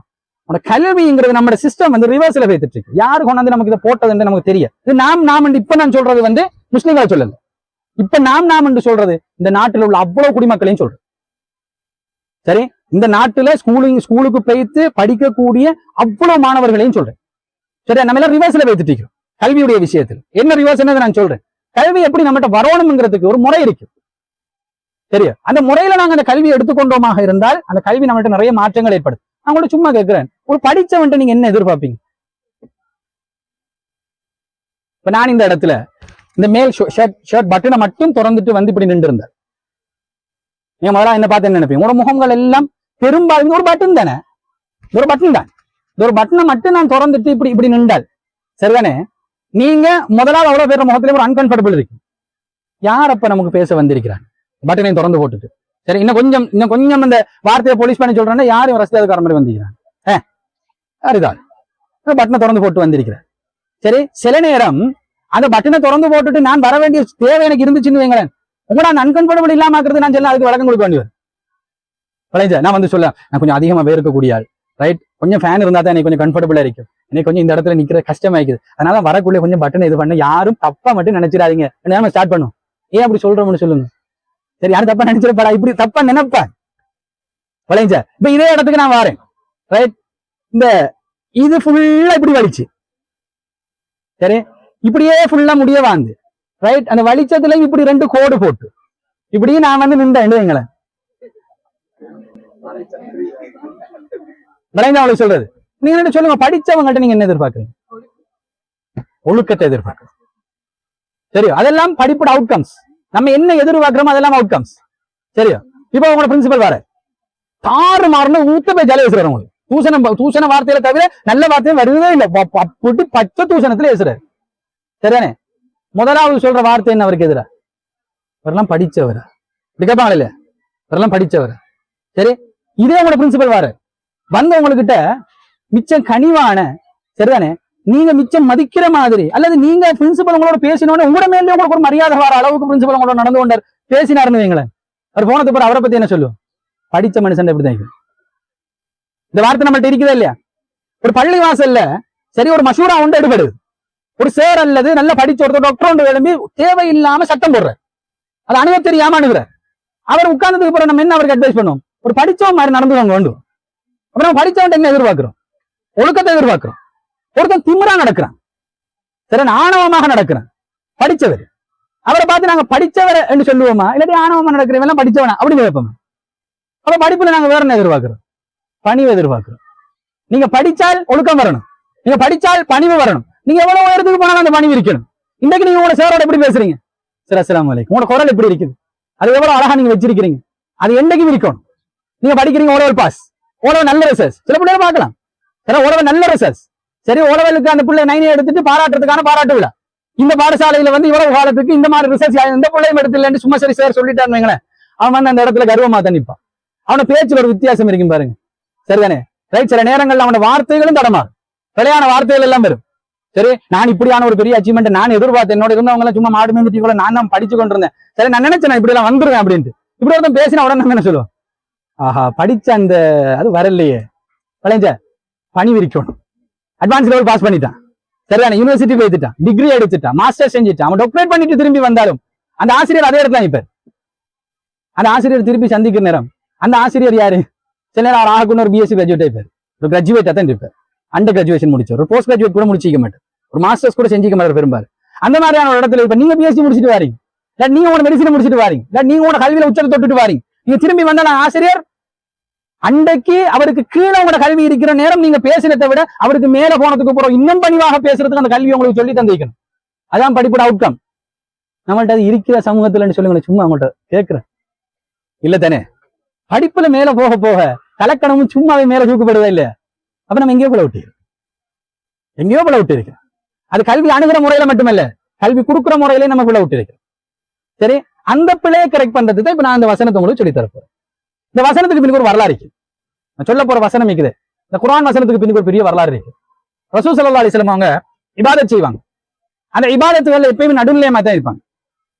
[SPEAKER 1] உங்களோட கல்விங்கிறது நம்ம சிஸ்டம் வந்து ரிவர்ஸ்ல வைத்துட்டு இருக்கு. யாரு கொண்டாந்து நமக்கு இதை போட்டதுன்னு நமக்கு தெரியாது. இது நாம் இப்ப நான் சொல்றது வந்து முஸ்லீம்களை சொல்லல, இப்ப நாம் என்று சொல்றது இந்த நாட்டில் உள்ள அவ்வளவு குடிமக்களையும் சொல்றேன். சரி, இந்த நாட்டுல ஸ்கூலுக்கு போய்த்து படிக்கக்கூடிய அவ்வளவு மாணவர்களையும் சொல்றேன். சரி, நம்ம எல்லாம் ரிவர்ஸ்ல வைத்துட்டு இருக்கிறோம் கல்வியுடைய விஷயத்தில். என்ன ரிவர்ஸ் நான் சொல்றேன், கல்வி எப்படி நம்மகிட்ட வரணுங்கிறதுக்கு ஒரு முறை இருக்கு. சரியா? அந்த முறையில நாங்க அந்த கல்வியை எடுத்துக்கொண்டோமாக இருந்தால் அந்த கல்வி நம்மகிட்ட நிறைய மாற்றங்கள் ஏற்படுது. நான் கூட சும்மா கேட்கிறேன், ஒரு படிச்சவன்ட்டு நீங்க என்ன எதிர்பார்ப்பீங்க? இப்ப நான் இந்த இடத்துல இந்த மேல் ஷர்ட் பட்டனை மட்டும் திறந்துட்டு வந்து இப்படி நின்று இருந்தார், நீங்க முதல்ல என்ன பார்த்து என்ன நினைப்பீங்க? உங்களோட முகங்கள் எல்லாம் பெரும்பாலும் ஒரு பட்டன் தானே, ஒரு பட்டன் தான். ஒரு பட்டனை மட்டும் நான் திறந்துட்டு இப்படி நின்றால் சரிதானே? நீங்க முதலாவது அவ்வளவு பேர் முகத்திலே ஒரு அன்கம்ஃபர்டபிள் இருக்கு. யார் அப்ப நமக்கு பேச வந்திருக்கிறாங்க பட்டனையும் திறந்து போட்டுட்டு? சரி, இன்னும் கொஞ்சம் அந்த வார்த்தையை போலீஸ் பண்ணி சொல்றேன்னா யாரும் ரசிதாதுக்கார மாதிரி வந்திருக்கிறாங்க. யாருதான் பட்டனை திறந்து போட்டு வந்திருக்கிறேன். சரி, சில நேரம் அந்த பட்டனை திறந்து போட்டுட்டு நான் வர வேண்டிய தேவை எனக்கு இருந்துச்சுன்னு வைங்களேன், உங்களோட அந்த அன்கம்ஃபர்டபிள் இல்லாம இருக்கிறது நான் சொல்ல அதுக்கு வழக்கம் கொடுக்க வேண்டியது. நான் வந்து சொல்ல நான் கொஞ்சம் அதிகமா வேர்க்கக்கூடிய ஆள், ரைட்? கொஞ்சம் ஃபேன் இருந்தா தான் எனக்கு கொஞ்சம் கம்ஃபர்டபுளா இருக்கும், எனக்கு கொஞ்சம் இந்த இடத்துல நிக்கிற கஷ்டமாயிக்குது, அதனால வரக்குள்ளே கொஞ்சம் பட்டன் இது பண்ண யாரும் தப்பா மட்டும் நினைச்சிடாதீங்க. நம்ம ஸ்டார்ட் பண்ணும். ஏன் அப்படி சொல்றோம்னு சொல்லுங்க. சரி, யாரும் தப்பா நினைச்சிருப்பாடா, இப்படி தப்பா நினைப்பா விளைஞ்ச இப்ப இதே இடத்துக்கு நான் வரேன், ரைட்? இந்த இது ஃபுல்லா இப்படி வலிச்சு, சரி, இப்படியே ஃபுல்லா முடிய வாந்து, ரைட்? அந்த வலிச்சத்துல இப்படி 2 கோடு போட்டு இப்படி நான் வந்து நின்றேன் வைங்களேன். விளைஞ்ச அவளுக்கு சொல்றது, நீங்க என்ன சொல்லுங்க, படிச்சவங்கள்ட்ட நீங்க என்ன எதிர்பார்க்கறீங்க? ஒழுக்கத்தை எதிர்பார்க்கறோம், சரியா? அதெல்லாம் படிப்போட அவுட்கம்ஸ். நம்ம என்ன எதிர்பார்க்கிறோமோ அதெல்லாம் அவுட்கம்ஸ், சரியா? இப்ப உங்களோட பிரின்சிபல் வர தாறு மாறுன்னு ஊத்த போய் ஜாலியா பேசுறாரு. உங்களுக்கு தூசண வார்த்தையில தவிர நல்ல வார்த்தையும் வருவதே இல்லை, அப்படி பச்சை தூசணத்துல பேசுறாரு, சரிதானே? முதலாவது சொல்ற வார்த்தை என்ன அவருக்கு எதிரா? இவரெல்லாம் படிச்சவரா? இப்படி கேட்பாங்க இல்லையா? இவரெல்லாம் படிச்சவரா? சரி, இதே உங்களோட பிரின்சிபல் வர வந்து உங்ககிட்ட மிச்சம் கனிவான, சரிதானே, நீங்க மிச்சம் மதிக்கிற மாதிரி, அல்லது நீங்க பிரின்சிபல் உங்களோட பேசினோன்னு உங்களோட மேலே உங்களுக்கு ஒரு மரியாதை வர அளவுக்கு பிரின்சிபல் உங்களோட நடந்து கொண்டார், பேசினாருன்னு வைங்களேன். அவர் போனதுக்கு அப்புறம் அவரை பத்தி என்ன சொல்லுவோம்? படிச்ச மனுஷன் எப்படிதான். இந்த வார்த்தை நம்மள்ட்ட இருக்குதா இல்லையா? ஒரு பள்ளி வாசல்ல சரி ஒரு மஷூரா ஒன்று எடுபடுது, ஒரு சேர் அல்லது நல்ல படிச்ச ஒருத்தர் டாக்டர் ஒன்று எழும்பி தேவையில்லாம சட்டம் போடுற, அது அணுக தெரியாம அணுகிற, அவர் உட்கார்ந்ததுக்கு அப்புறம் நம்ம என்ன அவருக்கு அட்வைஸ் பண்ணுவோம்? ஒரு படிச்சவன் மாதிரி நடந்துவாங்க வேண்டும். அப்புறம் படிச்சவன் என்ன எதிர்பார்க்கிறோம்? ஒழுக்கத்தை எதிர்பார்க்கிறோம். ஒருத்தன் திமிரா நடக்கிறான், சரி, ஆணவமாக நடக்கிறான், படிச்சவர், அவரை பார்த்து நாங்க படிச்சவர் என்று சொல்லுவோமா, இல்லாட்டி ஆணவமா நடக்கிறவன் படிச்சவனா அப்படின்னு கேட்போம். அப்ப படிப்புல நாங்க வேற என்ன எதிர்பார்க்கிறோம்? பணிவு எதிர்பார்க்கிறோம். நீங்க படிச்சால் ஒழுக்கம் வரணும், நீங்க படிச்சால் பணிவு வரணும். நீங்க எவ்வளவு உயரத்துக்கு போனாலும் அந்த பணிவு இருக்கணும். இன்றைக்கு நீங்க உங்களோட சேரோட எப்படி பேசுறீங்க? சரி, அஸ்ஸலாமு அலைக்கும், உங்களோட குரல் எப்படி இருக்குது, அது எவ்வளவு அழகா நீங்க வச்சிருக்கிறீங்க, அது என்னைக்கும் இருக்கணும். நீங்க படிக்கிறீங்க ஓலவல் பாஸ், ஓலவல் நல்ல ரிசல்ட், சில பிள்ளைங்க பார்க்கலாம், சரி, ஓலவல் நல்ல ரிசல்ட், சரி, ஓலவலுக்கு அந்த பிள்ளை 9 எடுத்துட்டு பாராட்டுறதுக்கான பாராட்டு விழா. இந்த பாடசாலையில வந்து இவ்வளவு காலத்துக்கு இந்த மாதிரி ரிசல்ட் இந்த பிள்ளையும் எடுத்துல சும்மா சரி சார் சொல்லிட்டான்னு வைங்களேன், அவன் வந்து அந்த இடத்துல கர்வமா தான் நிற்பான். அவன பேச்சுல ஒரு வித்தியாசம் இருக்கும் பாருங்க, சரிதானே? ரைட்? சில நேரங்கள்ல அவனோட வார்த்தைகளும் தடமாறும், பிழையான வார்த்தைகள் எல்லாம் வரும். சரி, நான் இப்படியான ஒரு பெரிய அச்சீவ்மெண்ட் நான் எதிர்பார்த்தேன், என்னோட இருந்தவங்க எல்லாம் சும்மா மாடு மேம்பட்டி கூட நான் தான் படிச்சு கொண்டிருந்தேன், சரி, நான் நினைச்சேன் இப்படி எல்லாம் வந்துருவேன் அப்படின்ட்டு. இப்படி ஒருத்தன் பேசினா உடனே நம்ம என்ன சொல்லுவோம்? ஆஹா, படிச்ச அந்த அது வரலையே, விளைஞ்ச பணி விரிக்கணும், அட்வான்ஸ் லெவல் பாஸ் பண்ணிட்டான், சரிதானே, யூனிவர்சிட்டி போயிட்டான், டிகிரி எடுத்துட்டான், மாஸ்டர் செஞ்சுட்டான், அவன் டாக்டரேட் பண்ணிட்டு திரும்பி வந்தாலும் அந்த ஆசிரியர் அதே இடத்துல நிற்பார். அந்த ஆசிரியர் திருப்பி சந்திக்கிற நேரம் அந்த ஆசிரியர் யாரு? சில நேரம் அவர் ஆகக்கூடிய ஒரு பிஎஸ்சி கிராஜுவேட் ஆயிப்பார், ஒரு கிராஜுவேட்டா தான் இருப்பார், அண்டர் கிராஜுவேஷன் முடிச்சவர், ஒரு போஸ்ட் கிராஜுவேட் கூட முடிச்சிக்க மாட்டார், ஒரு மாஸ்டர்ஸ் கூட செஞ்சிக்க மாட்டார் பெரும்பாலும். அந்த மாதிரியான ஒரு இடத்துல இப்ப நீங்க பிஎஸ்சி முடிச்சுட்டு வாரீங்க, இல்ல நீங்க உங்க மெடிசனை முடிச்சுட்டு வாரீங்க, இல்ல நீங்க உங்க கல்வியில உச்சத்தை தொட்டுட்டு வாரீங்க, நீங்க திரும்பி வந்தாலும் ஆசிரியர் அன்றைக்கு அவருக்கு கீழே உங்களோட கல்வி இருக்கிற நேரம் நீங்க பேசினதை விட அவருக்கு மேல போனதுக்கு அப்புறம் இன்னும் பணிவாக பேசுறதுக்கு அந்த கல்வி உங்களுக்கு சொல்லி தந்திக்கணும். அதான் படிப்போட அவுட்கம். நம்மள்ட்ட அது இருக்கிற சமூகத்துல சொல்லுங்க, சும்மா அவங்கள்ட்ட கேட்கிறேன் இல்ல தானே? படிப்புல மேல போக போக கலக்கணமும் சும்மாவே மேல தூக்கப்படுதா இல்லையா? அப்ப நம்ம எங்கேயோ போல விட்டு இருக்கு. அது கல்வி அணுகிற முறையில மட்டுமல்ல, கல்வி கொடுக்குற முறையிலே நம்ம போல விட்டு இருக்கு. சரி, அந்த பிள்ளையை கரெக்ட் பண்றதுக்கு தான் இப்ப நான் அந்த வசனத்தை உங்களுக்கு சொல்லி தரப்போறேன். இந்த வசனத்துக்கு பின்னுக்கு ஒரு வரலாறு இருக்கு, நான் சொல்ல போற வசனம் இருக்குது. இந்த குர்ஆன் வசனத்துக்கு பின்னுக்கு ஒரு பெரிய வரலாறு இருக்கு. ரசூல் ஸல்லல்லாஹு அலைஹி வஸல்லம் அவங்க இபாதத் செய்வாங்க. அந்த இபாதத்துகள் எப்பயுமே நடுநிலையமா தான் இருப்பாங்க,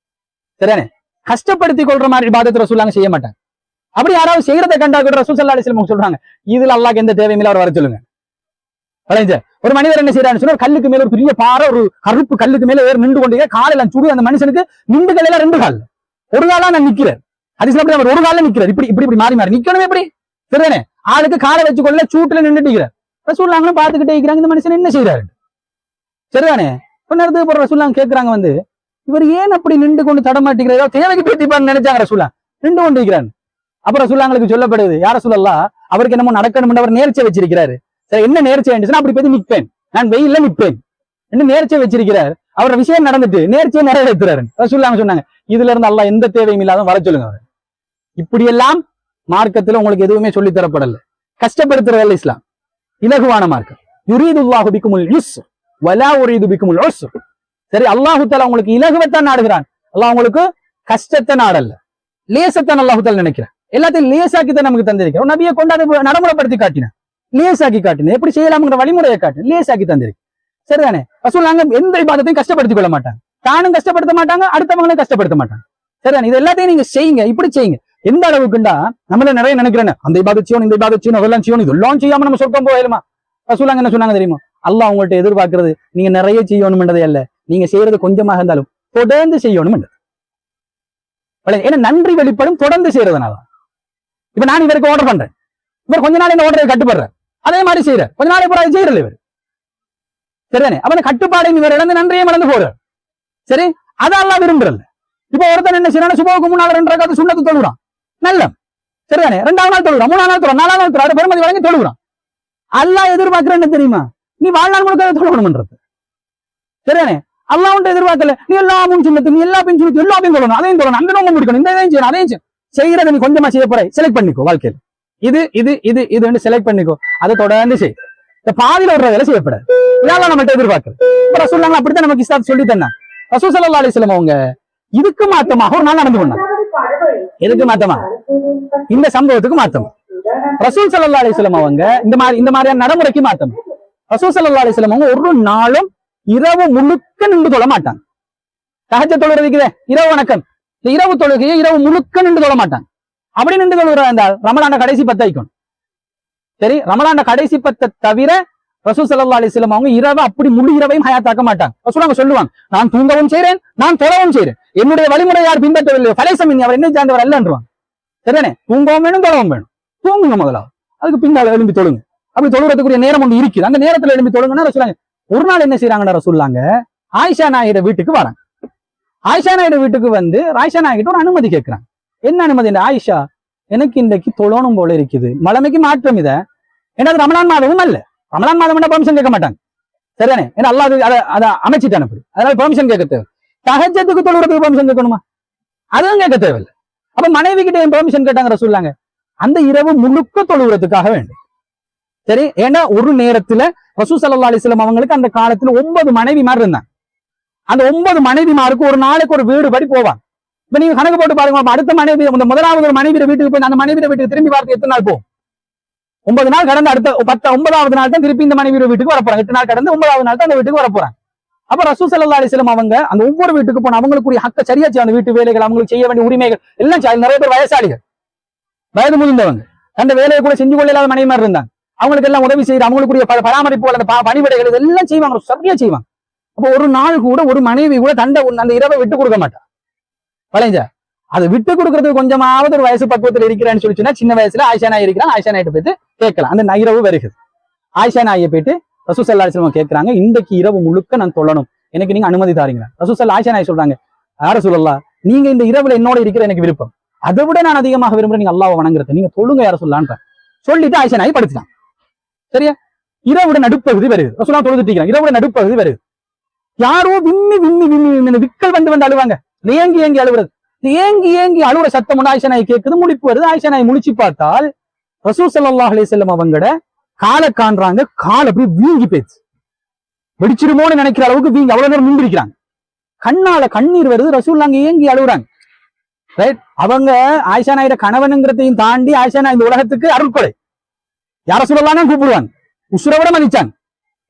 [SPEAKER 1] சரியானே? கஷ்டப்படுத்தி கொள்ற மாதிரி இபாதத் ரசூலுல்லாஹ் செய்ய மாட்டாங்க. அப்படி யாராவது செய்யறதை கண்டா கூட ரசூல் ஸல்லல்லாஹு அலைஹி வஸல்லம் சொல்றாங்க, இதுல அல்லாஹ்க்கு எந்த தேவையும் இல்லை, அவர் வர சொல்லுங்க. ஒரு மனிதர் என்ன செய்யறான்னு சொன்னா, கல்லுக்கு மேல ஒரு பெரிய பாறை, ஒரு கருப்பு கல்லுக்கு மேல வேறு நின்று கொண்டே காலையில சுடு. அந்த மனுஷனுக்கு நின்று காலையில 2 கால், ஒரு காலா நான் நிக்கிறேன், அது ஒரு கால நிக்கிறார், இப்படி இப்படி இப்படி மாறி மாறி நிக்கணும். எப்படி சரிதானே? ஆளுக்கு காலை வச்சு கொள்ள சூட்டுல நின்றுட்டு ரசூலுல்லாஹ் பாத்துக்கிட்டே இருக்கிறாங்க, இந்த மனுஷன் என்ன செய்யறாரு, சரிதானே? கொஞ்ச நேரத்துக்கு ரசூலுல்லாஹ் கேட்கறாங்க வந்து, இவர் ஏன் அப்படி நின்று கொண்டு தடமாட்டிக்கிறாரோ, தேவைக்கு பேத்திப்பான்னு நினைச்சாங்க ரசூலுல்லாஹ், நின்று கொண்டு இருக்கிறார். அப்புறம் ரசூலுல்லாஹ்ங்களுக்கு சொல்லப்படுது, யார் ரசூலல்லாஹ், அவருக்கு என்னமோ நடக்கணும், அவர் நேர்ச்சை வச்சிருக்கிறாரு. சரி, என்ன நேர்ச்சை என்று அப்படி பேசி நிற்பேன், நான் வெயில்ல நிற்பேன் என்ன நேர்ச்சை வச்சிருக்கிறார். அவரோட விஷயம் நடந்துட்டு நேர்ச்சியை நிறைவேற்றுறாரு. ரசூலுல்லாஹ் சொன்னாங்க, இதுல இருந்து அல்லாஹ் எந்த தேவையும் இல்லாத வர சொல்லுங்க. அவர் இப்படி எல்லாம் மார்க்கத்துல உங்களுக்கு எதுவுமே சொல்லி தரப்படல. கஷ்டப்படுத்துறதல்ல இஸ்லாம், இலகுவான மார்க்கம். யுரீதுல்லாஹு பிக்குமுல் யுஸ்ர் வலா உரீது பிக்குமுல் உஸ்ர். சரி, அல்லாஹு தஆலா உங்களுக்கு இலகுவத்தான் நாடுகிறான், அல்லாஹ் உங்களுக்கு கஷ்டத்தை நாடல்ல, லேசத்தான் அல்லாஹு தஆலா நினைக்கிறான். எல்லாத்தையும் லேசாக்கித்தான் நமக்கு தந்திருக்கிறோம். நபியை கொண்டாடி நடைமுறைப்படுத்தி காட்டினேன், லேசாக்கி காட்டினேன், எப்படி செய்யலாம்ங்கிற வழிமுறையை காட்டினேன், லேசாக்கி தந்திருக்கு. சரிதானே? ரசூலுல்லாஹ் எந்த இபாதத்தையும் கஷ்டப்படுத்திக் கொள்ள மாட்டாங்க, தானும் கஷ்டப்படுத்த மாட்டாங்க, அடுத்தவங்களையும் கஷ்டப்படுத்த மாட்டாங்க. சரிதானே? இது எல்லாத்தையும் நீங்க செய்யுங்க. இப்படி செய்யுங்க. எந்த அளவுக்குண்டா நம்மள நிறைய நினைக்கிறேன், அந்த இபாதத் செய்யணும், இந்த இபாதத் செய்யணும், அதெல்லாம் செய்யணும், இதெல்லாம் செய்யாம நம்ம சொர்க்கம் போயிடுமா? ரசூலுல்லாஹ் என்ன சொன்னாங்க தெரியுமா? அல்லாஹ் உங்கள்ட்ட எதிர்பார்க்கிறது நீங்க நிறைய செய்யணும்ன்றதே அல்ல, நீங்க செய்யறது கொஞ்சமாக இருந்தாலும் தொடர்ந்து செய்யணும். ஏன்னா நன்றி வெளிப்படும் தொடர்ந்து செய்யறதுனால. இப்ப நான் இவருக்கு ஆர்டர் பண்றேன், இவர் கொஞ்ச நாள் இந்த ஓடுறதை கட்டுப்படுற அதே மாதிரி செய்யற கொஞ்ச நாளை பூரா செய்யறல இவர் சரிதானே. அப்ப அந்த கட்டுப்பாடையும் இவர் இழந்து நன்றியை மறந்து போறார். சரி, அதெல்லாம் விரும்புறல. இப்ப ஒருத்தன் என்ன செய்யறான், சுபோக்கு முன்னாள் 2 ரக்காத்து சுண்ணத்து தொழுகிறான், நல்ல சரிதானே. 2வது நாள் தொழுகிறான், 3வது நாள் தொழுகிறான், 4வது நாள் தொழுகிறான், பெருமதி வழங்கி தொழுகிறான். அல்லாஹ் எதிர்பார்க்கிறேன்னு தெரியுமா, நீ வாழ்நாள் முழுக்க தொழணும்ன்றது சரிதானே. அல்லாஹ் ஒன்று எதிர்பார்க்கல, நீ எல்லாமும் சுண்ணத்து, நீ எல்லா பின் சுண்ணத்து எல்லாத்தையும் தொழணும், அதையும் தொழணும், அந்த நோம்பு முடிக்கணும், இந்த இதையும் செய்யணும், அதையும் செய்யறதை நீ கொஞ்சமா செய்ய போற, செலக்ட் பண்ணிக்கோ வாழ்க்கையில். இது இது இது இது செலக்ட் பண்ணிக்கோ, அதை தொடர்ந்து செய். இந்த பாதியில ஒரு வேலை செய்யப்படாது. இதெல்லாம் நம்மகிட்ட எதிர்பார்க்கறது. ரசூலுல்லாஹ் அப்படித்தான் நமக்கு இஸ்லாம் சொல்லி தந்தாங்க. ரசூல் ஸல்லல்லாஹு அலைஹி வஸல்லம் அவங்க இதுக்கு மாத்தமாக ஒரு நாள் நடந்து கொண்டாங்க. எதுக்கு மாத்தமா, இந்த சம்பவத்துக்கு மாத்தமா. ரசூல் ஸல்லல்லாஹு அலைஹி வஸல்லம் அவங்க இந்த மாதிரியான நடைமுறைக்கு மாத்தமா. ரசூல் ஸல்லல்லாஹு அலைஹி வஸல்லம் அவங்க ஒரு நாளும் இரவு முழுக்க நின்று தொழ மாட்டாங்க. தஹஜ்ஜத் தொழுறதுக்குதே இரவு வணக்கம், இந்த இரவு தொழுகையை இரவு முழுக்க நின்று தொழ மாட்டாங்க. அப்படி நின்று தொழுகிற இருந்தால் ரமலான கடைசி 10 ஆயிக்கும். சரி, ரமலான கடைசி 10 தவிர ரசூல் ஸல்லல்லாஹு அலைஹி வஸல்லம் அவங்க இரவு அப்படி முழு இரவையும் ஹயாத்தாக்க மாட்டாங்க. ரசூலுல்லாஹ் சொல்லுவாங்க, நான் தூங்கவும் செய்றேன், நான் தொழவும் செய்றேன், என்னுடைய வழிமுறை யார் பின்பற்றவில்லை ஃபலைசமின், அவர் என்ன சார்ந்தவர் அல்லன்றுவாங்க. சரிதானே, தூங்கவும் வேணும் தொழவும் வேணும். தூங்குங்க முதலாவது, அதுக்கு பின்னால் எழும்பி தொழுங்க. அப்படி தொழுகிறதுக்குரிய நேரம் ஒன்று இருக்குது, அந்த நேரத்துல எழும்பி தொழுங்கன்னா ரசூலுல்லாஹ் ஒரு நாள் என்ன செய்யறாங்கன்னா ரசூலுல்லாஹ் ஆயிஷா நாயிட வீட்டுக்கு வராங்க. ஆயிஷா நாயிட வீட்டுக்கு வந்து ஆயிஷா நாயிட்ட ஒரு அனுமதி கேட்கிறாங்க. என்ன அனுமதி? ஆயிஷா, எனக்கு இன்றைக்கு தொழணும் போல இருக்குது, மலமைக்கு மாற்றம் இதை, ஏன்னா ரமலான் மாதமும் அல்ல, ரமலான் மாதம் பெர்மிஷன் கேட்க மாட்டாங்க சரிதானே, ஏன்னா அல்லாஹ் அதை அமைச்சிட்டான் அப்படி, அதனால பெர்மிஷன் கேட்க தேவை. தஹஜ்ஜத்துக்கு தொழுறதுக்கு பெர்மிஷன் கேட்கணுமா, அதுவும் கேட்க தேவையில்லை. அப்ப மனைவி கிட்ட பெர்மிஷன் கேட்டாங்க ரசூலுல்லாஹ், அந்த இரவு முழுக்க தொழுகிறதுக்காக வேண்டும். சரி, ஏன்னா ஒரு நேரத்துல ரசூல் ஸல்லல்லாஹு அலைஹி வஸல்லம் அவங்களுக்கு அந்த காலத்துல 9 மனைவிமார் இருந்தாங்க. அந்த 9 மனைவிமாருக்கு ஒரு நாளைக்கு ஒரு வீடு படி போவாங்க. இப்ப நீங்க கணக்கு போட்டு பாருங்க, அடுத்த மனைவி முதலாவது ஒரு மனைவி வீட்டுக்கு போய் அந்த மனைவி வீட்டுக்கு திரும்பி பார்த்து எத்தனை நாள் போகும்? 9 நாள் கடந்து அடுத்த 9வது நாள் தான் திருப்பி இந்த மனைவி வீட்டுக்கு வரப்போறாங்க. 8 நாள் கடந்து 9வது நாள் தான் அந்த வீட்டுக்கு வரப்போறாங்க. அப்ப ரசூல் ஸல்லல்லாஹு அலைஹி வஸல்லம் அவங்க அந்த ஒவ்வொரு வீட்டுக்கு போன அவங்களுக்குரிய ஹக்க சரியா செய்ய, அந்த வீட்டு வேலைகள், அவங்களுக்கு செய்ய வேண்டிய உரிமைகள் எல்லாம் நிறைய பேர் வயசாளிகள், வயது முதிர்ந்தவங்க, அந்த வேலையை கூட செஞ்சு கொள்ள இல்லாத மனைவிமார் இருந்தாங்க. அவங்களுக்கு எல்லாம் உதவி செய்யற, அவங்களுக்குரிய பராமரிப்பு, அந்த பணிவிடைகள் இதெல்லாம் செய்வாங்க, சரியா செய்வாங்க. அப்ப ஒரு நாள் கூட ஒரு மனைவி கூட அந்த இரவை விட்டு கொடுக்க மாட்டான். வளைஞ்சா அதை விட்டு கொடுக்கறதுக்கு கொஞ்சமாவது ஒரு வயசு பக்குவத்தில் இருக்கிறான்னு சொல்லிச்சுன்னா, சின்ன வயசுல ஆயிஷா நாய் இருக்கிறான், ஆயிஷா நாயிட்ட போயிட்டு கேட்கலாம். அந்த இரவு வருகிறது, ஆயிஷா நாயை போயிட்டு ரசூல் ஸல்லல்லாஹு அலைஹி வஸல்லம் கேட்கறாங்க, இன்றைக்கு இரவு முழுக்க நான் தொழணும், எனக்கு நீங்க அனுமதி தாரீங்களா? ரசூல் ஸல்லல்லாஹு ஆயிஷா நாய் சொல்றாங்க, யா ரசூலல்லாஹ், நீங்க இந்த இரவுல என்னோட இருக்கிற எனக்கு விருப்பம், அதை விட நான் அதிகமாக விரும்புறேன் நீங்க அல்லாஹ்வை வணங்குறது, நீங்க தொழுங்க யா ரசூலுல்லாஹ்ன்ற சொல்லிட்டு ஆயிஷா நாய் படுத்துட்டான். சரியா, இரவுட நடுப்பகுதி வருது, ரசூலுல்லாஹ் தொழுதுட்டு இருக்கிறாங்க, இரவுட நடுப்பகுதி வருது. யாரோ விம்மி விம்மி விம்மி விக்கல் வந்து அழுவாங்க, ஏங்கி ஏங்கி அழுவுறது, ஏங்கி ஏங்கி அழுவுற சத்தம் ஒன்று ஆயிஷா நாய் கேட்குது, முழிப்பு வருது. ஆயிஷா நாய் முழிச்சு பார்த்தால் ரசூல் ஸல்லல்லாஹு அலைஹி வஸல்லம் அவங்கட காலை காண்றாங்க, கால் அப்படியே வீங்கி போயிடுச்சு, வெடிச்சிருமோன்னு நினைக்கிற அளவுக்கு வீங்கி அவ்வளவு நேரம் நின்றுக்கிறாங்க, கண்ணால கண்ணீர் வருது. ரசூலுல்லாஹ் ஏங்கி அழுகுறாங்க. ரைட், அவங்க ஆயிஷா நாயோட கணவனுங்கிறதையும் தாண்டி ஆயிஷா நாய் இந்த உலகத்துக்கு அருள்கொடை, யார சொல்லலாம் கூப்பிடுவாங்க, உசுரை விட மதிச்சாங்க.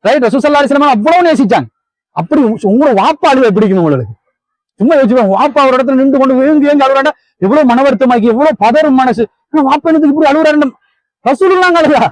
[SPEAKER 1] ரைட், ரசூல் ஸல்லல்லாஹு அலைஹி வஸல்லம் அவ்வளவு நேசிச்சாங்க. அப்படி உங்களை வாப்பா அழுவ பிடிக்கும் உங்களுக்கு, சும்மா யோசிப்பாங்க, வாப்பா ஒரு இடத்துல நின்று கொண்டு வேங்கி ஏங்கி அழுகுறாண்டா எவ்வளவு மனவருத்தமாக்கி, எவ்வளவு பதறும் மனசு, வாப்பா எனக்கு இப்படி அழுகுறாரு. ரசூலுல்லாஹ் அழுகுறா,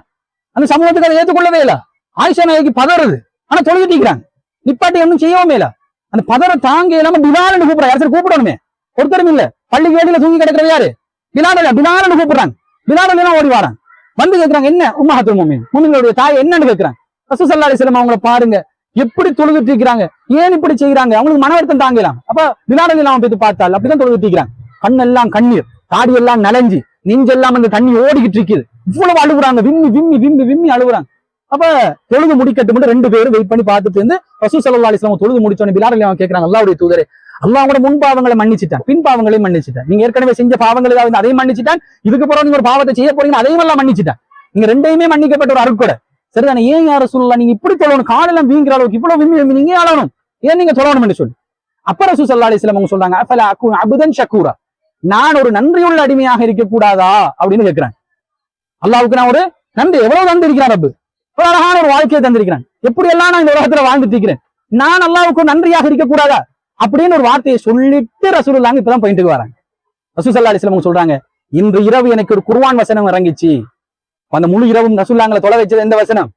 [SPEAKER 1] அந்த சமூகத்துக்கு அதை ஏற்றுக்கொள்ளவே இல்லை. ஆயிஷா நாய்க்கு பதறுது, ஆனா தொழுகிட்டிருக்கிறாங்க, நிப்பாட்டி ஒன்னும் செய்யவும் இல்லை. அந்த பதற தாங்க இல்லாம பிலால்னு கூப்பிடுறாங்க, யாரும் கூப்பிடணுமே, ஒருத்தரும் இல்ல, பள்ளி வேடியில தூங்கி கிடக்கிறது யாரு? பிலால்னு கூப்பிடுறாங்க. பிலால் ஓடி வராங்க, வந்து கேட்கிறாங்க, என்ன உம்மஹத்துல் முஃமினீன், முஃமின்களுடைய தாய் என்னன்னு கேட்கிறாங்க. ரசூல் ஸல்லல்லாஹு அலைஹி வஸல்லம் அவங்கள பாருங்க எப்படி தொழுதுட்டு இருக்கிறாங்க, ஏன் இப்படி செய்யறாங்க, அவங்களுக்கு மன வருத்தம் தாங்கலாம். அப்ப பிலால் எல்லாம் போய் பார்த்தால் அப்படிதான் தொழுதுட்டு இருக்கிறாங்க, கண்ணெல்லாம் கண்ணீர், தாடி எல்லாம் நனைஞ்சு, நெஞ்செல்லாம் அந்த தண்ணி ஓடிக்கிட்டு இருக்குது, இவ்வளவு அழுகுறாங்க, விம்மி விம்மி விம்மி விம்மி அழுகுறாங்க. அப்ப தொழுது முடிக்கட்டு மட்டும் 2 பேரும் வெயிட் பண்ணி பார்த்துட்டு இருந்து ரசூல் ஸல்லல்லாஹு அலைஹி வஸல்லம் தொழுது முடிச்சோன்னு பிலால் எல்லாம் கேட்கிறாங்க, அல்லாஹ்வுடைய தூதரே, அல்லாஹ் கூட முன் பாவங்களை மன்னிச்சுட்டான், பின் பாவங்களையும் மன்னிச்சுட்டான், நீங்க ஏற்கனவே செஞ்ச பாவங்கள் ஏதாவது அதையும் மன்னிச்சுட்டான், இதுக்கு பிறகு நீங்க ஒரு பாவத்தை செய்ய போறீங்க அதையும் எல்லாம் மன்னிச்சுட்டான், நீங்க 2யுமே மன்னிக்கப்பட்ட ஒரு அருட்கொடை. சரிதானே, ஏன் யா ரசூலுல்லாஹ் நீங்க இப்படி தொழணும், காலெல்லாம் வீங்கிற அளவுக்கு இவ்வளவு விம்மி நீங்க ஆளணும், ஏன் நீங்க தொழணும் என்று சொல்லி. அப்ப ரசூல் ஸல்லல்லாஹு அலைஹி வஸல்லம் அவங்க சொல்றாங்க, அஃபலா அகுன் அப்தன் ஷக்கூரா, நான் ஒரு நன்றியுள்ள அடிமையாக இருக்க கூடாதா அப்படின்னு கேட்கிறாங்க. அல்லாஹ்வுக்கு நான் ஒரு நன்றி, எவ்வளவு தந்திருக்கிறான் ரப்பு, ஒரு அழகான ஒரு வாழ்க்கையை தந்திருக்கிறான், எப்படி எல்லாம் நான் இந்த உலகத்துல வாழ்ந்துட்டு இருக்கிறேன், நான் அல்லாஹ்வுக்கு நன்றியாக இருக்க கூடாதா அப்படின்னு ஒரு வார்த்தையை சொல்லிட்டு ரசூலுல்லாஹ் இப்பதான் பாயிண்ட்டுக்கு வராங்க. ரசூல் ஸல்லல்லாஹு அலைஹி வஸல்லம் சொல்றாங்க, இன்று இரவு எனக்கு ஒரு குர்ஆன் வசனம் இறங்கிச்சு. அந்த முழு இரவும் ரசூலுல்லாஹ்ங்களை தொலை வச்சது எந்த வசனம்?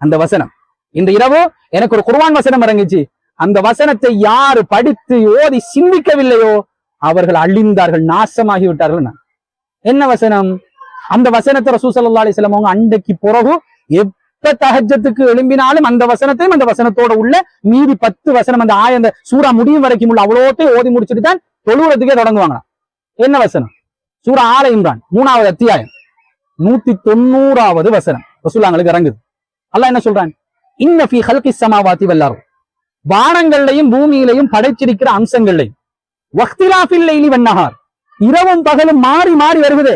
[SPEAKER 1] அந்த வசனம். இந்த இரவு எனக்கு ஒரு குர்ஆன் வசனம் இறங்கிச்சு, அந்த வசனத்தை யாரு படித்து ஓதி சிந்திக்கவில்லையோ அவர்கள் அழிந்தார்கள், நாசமாகி விட்டார்கள். என்ன வசனம்? அந்த வசனத்தை ரசூல் ஸல்லல்லாஹு அலைஹி வஸல்லம் அவங்க அண்டைக்கு பிறகு எப்ப தஹஜ்ஜத்துக்கு எழும்பினாலும் அந்த வசனத்தையும் அந்த வசனத்தோட உள்ள மீதி 10 வசனம் அந்த அந்த சூரா முடியும் வரைக்கும் உள்ள அவ்வளோத்தையும் ஓதி முடிச்சுட்டு தான் தொழுவுறதுக்கே தொடங்குவாங்க. என்ன வசனம்? சூரா ஆல இம்ரான் 3வது அத்தியாயம் 190வது வசனம் ரசூலுல்லாஹ்ங்களுக்கு இறங்குது. அல்லாஹ் என்ன சொல்றான்? இன்ன ஃபீ ஹல்கிஸ் ஸமாவாதி வல் அர்த், வானங்களையும் பூமியிலையும் படைச்சிருக்கிற அம்சங்களையும், வக்திலாஃபில் லைலி வன் நஹார், இரவும் பகலும் மாறி மாறி வருகிறது,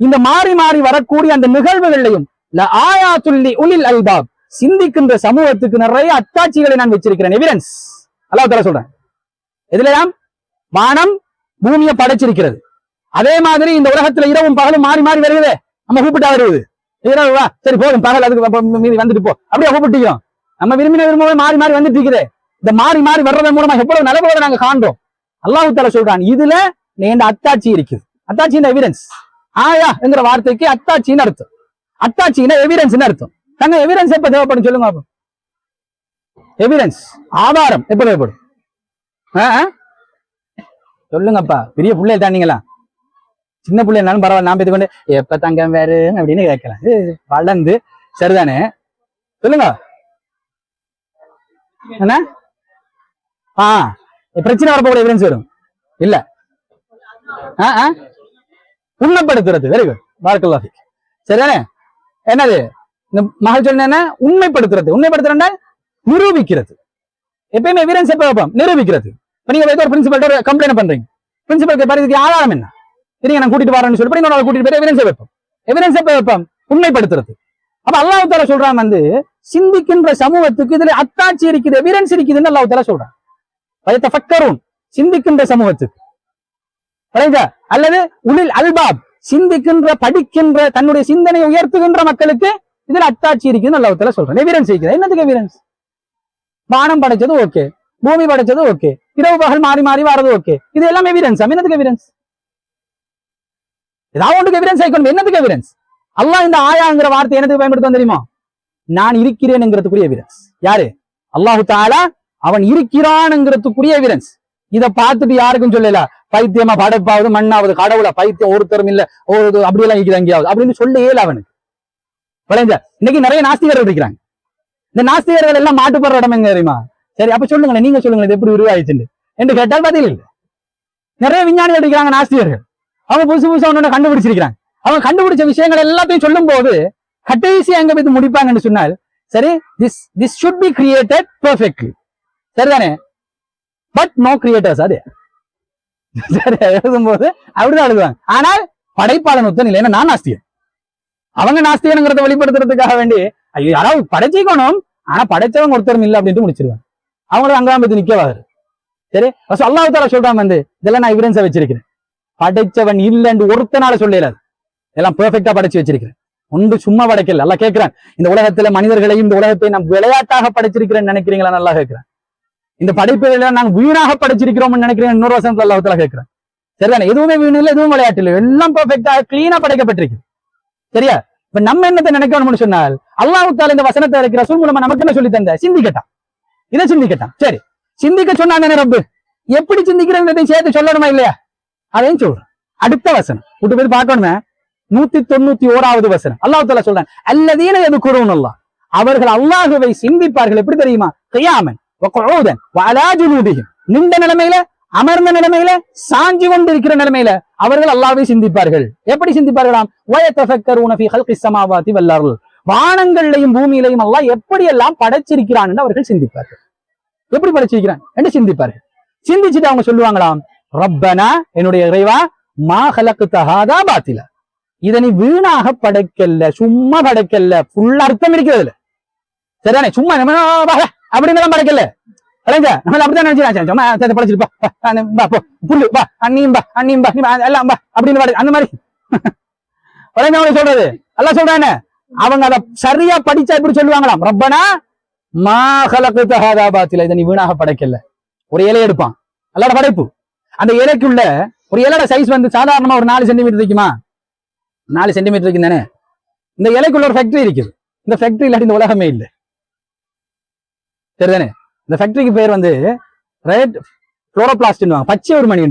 [SPEAKER 1] இந்த மாறி மாறி வரக்கூடிய அந்த நிகழ்வுகளையும் லஆயாத்துல் லிஉலில் அல்பாப், சிந்திக்கின்ற சமூகத்துக்கு நிறைய அத்தாட்சிகளை நான் வச்சிருக்கிறேன், எவிடன்ஸ். அல்லாஹ் தஆலா சொல்றேன். இதுலலாம் வானம் பூமியை படைச்சிருக்கிறது. அதே மாதிரி இந்த உலகத்துல இரவும் பகலும் மாறி மாறி வருகிறது. நம்ம கூப்பிட்டா வருவது இரவு, சரி போதும் பகல் அதுக்கு மீதி வந்துட்டு போ, அப்படியே கூப்பிட்டுக்கிறோம். நம்ம விரும்பின மாறி மாறி வந்துட்டு இருக்குது. இந்த மாறி மாறி வர்றதன் மூலமா எவ்வளவு நிலவுகளை நாங்க காண்றோம். அல்லாஹ் தஆலா சொல்றான், இதுல இந்த அத்தாட்சி இருக்குது. அத்தாட்சியின் எவிடன்ஸ். ஆயா என்கிற வார்த்தைக்கு அத்தாட்சின்னு அர்த்தம். அத்தாட்சின்னா எவிடன்ஸ் அர்த்தம். தங்க எவிடன்ஸ் எப்ப தேவைப்படும் சொல்லுங்க. எவிடன்ஸ் ஆதாரம் எப்ப தேவைப்படும்? சொல்லுங்கப்பா. பெரிய பிள்ளைய தாண்டிங்களா? சின்ன பிள்ளை இருந்தாலும் பரவாயில்ல, நான் பேத்துக்கொண்டு எப்ப தங்கம் வேறு அப்படின்னு கேட்கலாம். வளர்ந்து சரிதானே? சொல்லுங்க. என்ன பிரச்சனை வரப்போட எவிடன்ஸ் வரும் இல்ல? உண்மைப்படுத்துறது. வெரி குட், பாரக்கல்லாஹ் ஃபீக். சரிதானே? என்னது இந்த மகள் சொன்ன? உண்மைப்படுத்துறது. உண்மைப்படுத்துறா நிரூபிக்கிறது. எப்பயுமே எவிடன்ஸ் எப்ப வைப்போம்? நிரூபிக்கிறது. இப்ப நீங்க ஒரு பிரின்சிபல் ஒரு கம்ப்ளைண்ட் பண்றீங்க, பிரின்சிபல் பரிதிக்கு ஆதாரம் என்ன? சரிங்க, நான் கூட்டிட்டு வரேன்னு சொல்லி இன்னொரு கூட்டிட்டு போய் எவிடன்ஸ் வைப்போம். எவிடன்ஸ் எப்ப வைப்போம்? உண்மைப்படுத்துறது. அப்ப அல்லாஹ் தஆலா சொல்றான், வந்து சிந்திக்கின்ற சமூகத்துக்கு இதுல அத்தாட்சி இருக்குது, எவிடன்ஸ் இருக்குதுன்னு அல்லாஹ் தஆலா சொல்றான். பயத்தஃபக்கரூன், சிந்திக்கின்ற சமூகத்துக்கு. அல்லது உலில் அல்பாப், சிந்திக்கின்ற படிக்கின்ற தன்னுடைய சிந்தனையை உயர்த்துகின்ற மக்களுக்கு இதுல அத்தாட்சி இருக்குதுன்னு அல்லாஹ் தஆலா சொல்றான். எவிடன்ஸ் இருக்குது. என்னதுக்கு எவிடன்ஸ்? வானம் படைச்சது ஓகே, பூமி படைச்சது ஓகே, இரவு பகல் மாறி மாறி வரது ஓகே, இது எல்லாம் எவிடன்ஸ். என்னதுக்கு எவிடன்ஸ்? ஏதாவது ஒன்றுக்கு எவிடன்ஸ் ஆயிக்கணும். என்னதுக்கு எவிடன்ஸ்? அல்லாஹ் இந்த ஆயாங்கிற வார்த்தை என்னதுக்கு பயன்படுத்த தெரியுமா? நான் இருக்கிறேன் என்கிறதுக்குரிய எவிடன்ஸ். யாரு? அல்லாஹு தஆலா அவன் இருக்கிறான்ங்கிறதுக்குரிய எவிடன்ஸ். இதை பார்த்துட்டு யாருக்கும் சொல்லல பைத்தியமா படைப்பாவது மண்ணாவது கடவுளா பைத்தியம் ஒருத்தரும் இல்ல ஒரு அப்படியெல்லாம் இருக்குது எங்கேயாவது அப்படின்னு சொல்ல இயல அவனுக்கு. இன்னைக்கு நிறைய நாஸ்திகர்கள் இருக்கிறாங்க. இந்த நாஸ்திகர்கள் எல்லாம் மாட்டுப்படுற இடம் எங்க தெரியுமா? சரி, அப்ப சொல்லுங்களேன், நீங்க சொல்லுங்களேன், இது எப்படி உருவாயிடுச்சு என்று கேட்டால் பதில் இல்லை. நிறைய விஞ்ஞானிகள் இருக்கிறாங்க நாஸ்திகர்கள். அவங்க புதுசு புதுசா ஒண்ணு கண்டுபிடிச்சிருக்கிறாங்க. அவங்க கண்டுபிடிச்ச விஷயங்கள் எல்லாத்தையும் சொல்லும் போது கடைசியா எங்க போய் முடிப்பாங்கன்னு சொன்னால், சரி this should be created perfectly, சரிதானே, பட் நோ கிரியேட்டர்ஸ். அது சரி எழுதும் போது அப்படிதான் எழுதுவாங்க. ஆனால் படைப்பாளன் ஒத்தன் இல்லை. நான் நாஸ்திகன், அவங்க நாஸ்திகனுங்கிறத வெளிப்படுத்துறதுக்காக வேண்டி ஐயோ யாராவது படைச்சிக்கணும், ஆனா படைச்சவங்க ஒருத்தரும் இல்லை அப்படின்ட்டு முடிச்சிருவாங்க. அவங்களும் அங்கதான் போய் நிக்கவாரு. சரி, அல்லாஹ் தஆலா சொல்றான், வந்து இதெல்லாம் நான் எவிடன்ஸா வச்சிருக்கிறேன். படைச்சவன் இல்லைன்னு ஒருத்தனால சொல்லலாது. எல்லாம் பெர்ஃபெக்டா படைச்சு வச்சிருக்கிறேன். ஒன்று சும்மா படைக்கல. அல்லாஹ் கேட்கிறான், இந்த உலகத்துல மனிதர்களையும் இந்த உலகத்தை நாம் விளையாட்டாக படைச்சிருக்கிறேன்னு நினைக்கிறீங்களா? நல்லா கேட்கிறேன். இந்த படைப்புகளை நாங்கள் வீணாக படைச்சிருக்கிறோம்னு நினைக்கிறேன். இன்னொரு வசனத்துல அல்லாஹ் தஆலா கேட்கிறேன். சரிதானே? எதுவுமே வீண் இல்லை, எதுவும் விளையாட்டு இல்லை, எல்லாம் பெர்ஃபெக்டா கிளீனா படைக்கப்பட்டிருக்கு. சரியா? இப்ப நம்ம என்னத்தை நினைக்கணும்னு சொன்னால், அல்லாஹ் தஆலா இந்த வசனத்தை இருக்கிற ரசூல் மூலமா நமக்கு என்ன சொல்லி தந்த? சிந்திக்கட்டான். இதை சிந்திக்கட்டான். சரி, சிந்திக்க சொன்னாங்க ரப்பு. எப்படி சிந்திக்கிறதை சேர்த்து சொல்லணுமா இல்லையா? அதையும் சொல்றேன். அடுத்த வசனம் விட்டு போய் பார்க்கணுமே, 191வது வசனம். அல்லாஹ் தஆலா சொல்றான், அல்லதீன யذ்குரூனல்லாஹ், அவர்கள் அல்லாஹ்வை சிந்திப்பார்கள். எப்படி தெரியுமா? கியாமன் வ குஊதன் வ அலா ஜுனூபிஹிம், நின்ற நிலைமையில, அமர்ந்த நிலைமையில, சாஞ்சி கொண்டிருக்கிற நிலைமையில அவர்கள் அல்லாஹ்வை சிந்திப்பார்கள். எப்படி சிந்திப்பார்களாம்? வ யதஃபக்கரூன ஃபீ ஹல்கிஸ் ஸமாவாதி வல் அர்ல், வானங்களையும் பூமியிலையும் அல்லாஹ் எப்படியெல்லாம் படைச்சிருக்கிறான் என்று அவர்கள் சிந்திப்பார்கள். எப்படி படைச்சிருக்கிறான் என்று சிந்திப்பார்கள். சிந்திச்சுட்டு அவங்க சொல்லுவாங்களாம், ரப்பனா, என்னுடைய இறைவா, மா ஹலக்த ஹாதா பாத்திலா, இதை நீ வீணாக படைக்கல, சும்மா படைக்கல. ஃபுல் அர்த்தம் இருக்கிறதுல. சரிதானே? சும்மா அப்படின்னு படைக்கல. நம்ம அப்படிதான் நினைச்சு படைச்சிருப்பா புல்லு பா அண்ணியும் பா அண்ணியும் பா எல்லாம் பா அப்படின்னு அந்த மாதிரி சொல்றது. எல்லாம் சொல்றானே, அவங்க அதை சரியா படிச்சா இப்படி சொல்லுவாங்களாம், ரப்பனா மா ஹலக்த ஹாதா பாத்திலா, இதை நீ வீணாக படைக்கல. ஒரு இலை எடுப்பான், அல்லாட படைப்பு. அந்த இலைக்குள்ள ஒரு இலையோட சைஸ் வந்து சாதாரணமா ஒரு 4 சென்டிமீட்டர் இருக்குமா? 4 சென்டிமீட்டர் இருக்கு தானே? இந்த இலைக்குள்ள ஒரு ஃபேக்டரி இருக்குது. இந்த ஃபேக்டரி இல்லாட்டி இந்த உலகமே இல்லை. சரிதானே? இந்த ஃபேக்டரிக்கு பேர் வந்து ரெட் குளோரோபிளாஸ்ட், பச்சை ஒரு மணி.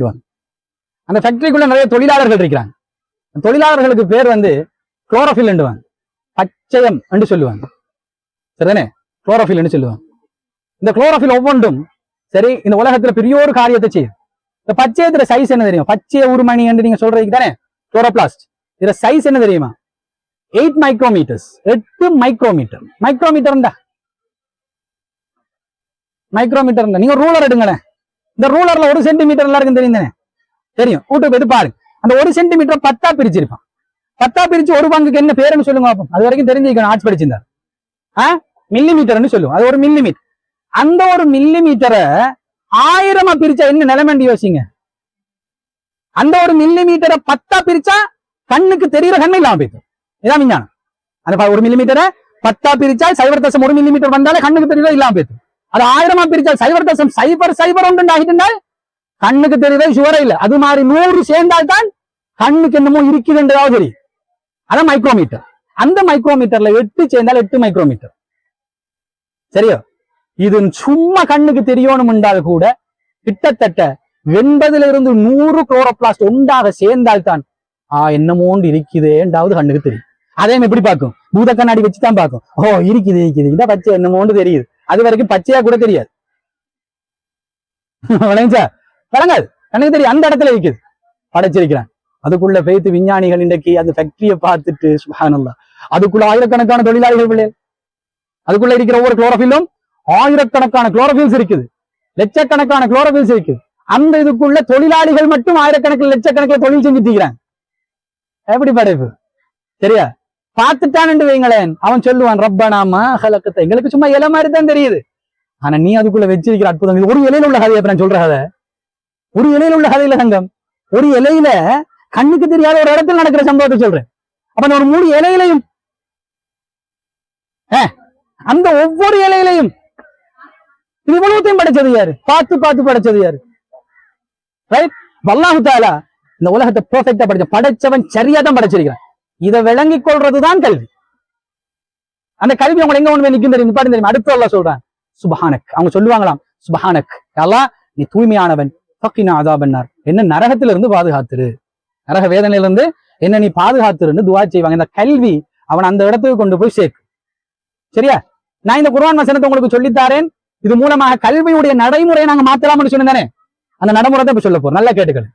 [SPEAKER 1] அந்த ஃபேக்டரிக்குள்ள நிறைய தொழிலாளர்கள் இருக்கிறாங்க. தொழிலாளர்களுக்கு பேர் வந்து குளோரோஃபில் என்றுவாங்க, பச்சையம் என்று சொல்லுவாங்க. சரிதானே? குளோரோஃபில் என்று சொல்லுவாங்க. இந்த குளோரோஃபில் ஒவ்வொன்றும் சரி இந்த உலகத்துல பெரிய ஒரு காரியத்தை செய்யும். இந்த பச்சையத்துல சைஸ் என்ன தெரியும்? பச்சைய உருமணி என்று நீங்க சொல்றதுக்கு தானே குளோரோபிளாஸ்ட். இதுல சைஸ் என்ன தெரியுமா? 8 மைக்ரோமீட்டர்ஸ். 8 மைக்ரோமீட்டர். மைக்ரோமீட்டர்ண்டா மைக்ரோமீட்டர். நீங்க ரூலர் எடுங்களேன். இந்த ரூலர்ல 1 சென்டிமீட்டர் எல்லாருக்கும் தெரியும் தானே? தெரியும். கூட்டு போய் பாருங்க. அந்த 1 சென்டிமீட்டர் 10ஆ பிரிச்சிருப்பான். 10ஆ பிரிச்சு ஒரு பங்குக்கு என்ன பேருன்னு சொல்லுங்க பாப்போம். அது வரைக்கும் தெரிஞ்சுக்கணும். ஆர்ட்ஸ் படிச்சிருந்தார். மில்லிமீட்டர்னு சொல்லுவோம். அது ஒரு மில்லிமீட்டர். அந்த ஒரு மில்லிமீட்டரை 1000 பிரிச்சா என்ன நிலைமைன்னு யோசிங்க. அந்த ஒரு மில்லிமீட்டரை 10ஆ பிரிச்சா கண்ணுக்கு தெரியுற கண்ணு இல்லாம போயிடும். இதான் விஞ்ஞானம். அந்த 1 மில்லிமீட்டரை 10ஆ பிரிச்சா 0.1 மில்லிமீட்டர் வந்தாலே கண்ணுக்கு தெரியுற இல்லாம போயிடும். அது 1000 பிரிச்சா 0.00 ஆகிட்டுனால் கண்ணுக்கு தெரியுற சுவரே இல்லை. அது மாதிரி 100 சேர்ந்தால் தான் கண்ணுக்கு என்னமோ இருக்குதுன்றதாவது தெரியும். அதான் மைக்ரோமீட்டர். அந்த மைக்ரோமீட்டர்ல 8 சேர்ந்தால் 8 மைக்ரோமீட்டர். சரியா? இது சும்மா கண்ணுக்கு தெரியணும் என்றால் கூட கிட்டத்தட்ட 80 to 100 குளோரோபிளாஸ்ட் ஒன்றாக சேர்ந்தால் தான் என்னமோண்டு இருக்குதேண்டாவது கண்ணுக்கு தெரியும். அதே எப்படி பார்க்கும்? பூத கண்ணாடி வச்சுதான் பார்க்கும். ஓ இருக்குது இந்த பச்சை என்னமோண்டு தெரியுது. அது வரைக்கும் பச்சையா கூட தெரியாது. வழங்காது. கண்ணுக்கு தெரியும். அந்த இடத்துல இருக்குது படைச்சிருக்கிறான். அதுக்குள்ள பேய்த்து விஞ்ஞானிகள் இன்றைக்கு அந்த ஃபேக்டரியை பார்த்துட்டு சுப்ஹானல்லாஹ், அதுக்குள்ள ஆயிரக்கணக்கான தொழிலாளிகள் பிள்ளைகள், அதுக்குள்ள இருக்கிற ஒவ்வொரு குளோரோஃபிலும் ஆயிரக்கணக்கான குளோரோஃபில்ஸ் இருக்குது, லட்சக்கணக்கான குளோரோஃபில்ஸ் இருக்குது. அந்த இதுக்குள்ள தொழிலாளிகள் மட்டும் ஆயிரக்கணக்கில் லட்சக்கணக்கில் தொழில் செஞ்சுட்டு இருக்கிறாங்க. எப்படி படைப்பு? சரியா? பார்த்துட்டான்னு வைங்களேன், அவன் சொல்லுவான் ரப்பனாமா ஹலக்கத்தை. எங்களுக்கு சும்மா இலை மாதிரி தான் தெரியுது. ஆனா நீ அதுக்குள்ள வச்சிருக்கிற அற்புதம். ஒரு இலையில உள்ள கதையை நான் சொல்ற கதை, ஒரு இலையில உள்ள கதையில சங்கம், ஒரு இலையில கண்ணுக்கு தெரியாத ஒரு இடத்துல நடக்கிற சம்பவத்தை சொல்றேன். அப்ப ஒரு 3 இலையிலையும் அந்த ஒவ்வொரு இலையிலையும் இவ்வளவுத்தையும் படைச்சது யாரு? பார்த்து பார்த்து படைச்சது யாரு? ரைட்? அல்லாஹ் தஆலா இந்த உலகத்தை பெர்ஃபெக்ட்டா படைச்சவன் சரியா தான் படைச்சிருக்கிறான். இதை விளங்கிக் கொள்றதுதான் கல்வி. அந்த கல்வி அவங்க எங்க ஒண்ணு நிக்கும் தெரியும், நிப்பாட்டு தெரியும். அடுத்து அல்லாஹ் சொல்றான் சுப்ஹானக். அவங்க சொல்லுவாங்களாம் சுப்ஹானக், அல்லாஹ் நீ தூய்மையானவன், ஃபக்கினா அஸாபன்னார், என்ன நரகத்துல இருந்து பாதுகாத்துரு, நரக வேதனையில இருந்து என்ன நீ பாதுகாத்துருன்னு துஆ செய்வாங்க. இந்த கல்வி அவன் அந்த இடத்துக்கு கொண்டு போய் சேர்க்கு. சரியா? நான் இந்த குர்ஆன் வசனத்தை உங்களுக்கு சொல்லித்தாரேன். இது மூலமாக கல்வியுடைய நடைமுறையை நாங்க மாத்தலாம்னு சொன்னதானே, அந்த நடைமுறை தான் இப்ப சொல்ல போறோம். நல்லா கேட்டுக்கள்.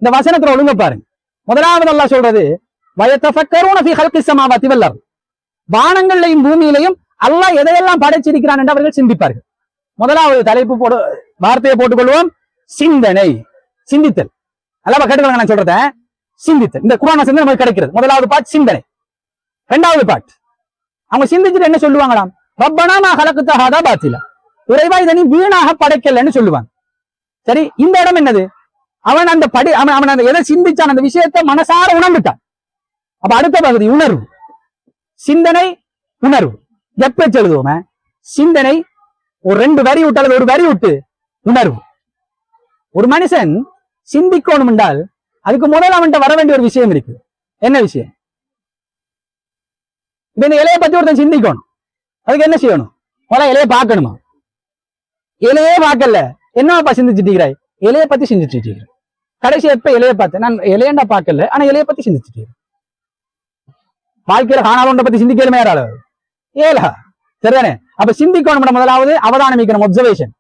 [SPEAKER 1] இந்த வசனத்துல ஒழுங்க பாருங்க. முதலாவது அல்லாஹ் சொல்றது வயதஃபக்கரூன ஃபீ ஹல்கிஸ் ஸமாவாத்தி வல் அர்த், வானங்களையும் பூமியிலையும் அல்லாஹ் எதையெல்லாம் படைச்சிருக்கிறான் என்று அவர்கள் சிந்திப்பார்கள். முதலாவது தலைப்பு வார்த்தையை போட்டுக்கொள்வோம், சிந்தனை, சிந்தித்தல். அல்லவா கேட்டுக்கொள்ளுங்க, நான் சொல்றத சிந்தித்தல். இந்த குர்ஆன் வசனம் நமக்கு கிடைக்கிறது. முதலாவது பாட் சிந்தனை. இரண்டாவது பாட் அவங்க சிந்திச்சுட்டு என்ன சொல்லுவாங்களாம்? ரப்பனா மா ஹலக்த ஹாதா பாத்திலா, இறைவா இதை நீ வீணாக படைக்கலன்னு சொல்லுவாங்க. சரி, இந்த இடம் என்னது? அவன் அந்த அவன் அந்த எதை சிந்திச்சான், அந்த விஷயத்தை மனசார உணர்ந்துட்டான். அப்ப அடுத்த பகுதி உணர்வு. சிந்தனை, உணர்வு. எப்ப எழுதுவோமே சிந்தனை ஒரு 2 வரி விட்டு அல்லது ஒரு வரி விட்டு உணர்வு. ஒரு மனுஷன் சிந்திக்கணும் என்றால் அதுக்கு முதல்ல அவன்கிட்ட வர வேண்டிய ஒரு விஷயம் இருக்கு. என்ன விஷயம்? இப்ப இந்த இலையை பத்தி ஒருத்தன் சிந்திக்கணும். அதுக்கு என்ன செய்யணும்? முதல்ல இலையை பார்க்கணுமா? இலையே பார்க்கல, என்னப்பா சிந்திச்சுட்டீங்கிறாய்? இலையை பத்தி சிந்திச்சுட்டு கடைசி எப்ப இலையை பார்த்தேன்? நான் இலையண்டா பார்க்கல, ஆனா இலையை பத்தி சிந்திச்சுட்டு. வாழ்க்கையில காணாத பத்தி சிந்திக்கலுமே யாரால ஏலா? சரிதானே? அப்ப சிந்திக்கணும். முதலாவது அவதானமிக்கணும், அப்சர்வேஷன்.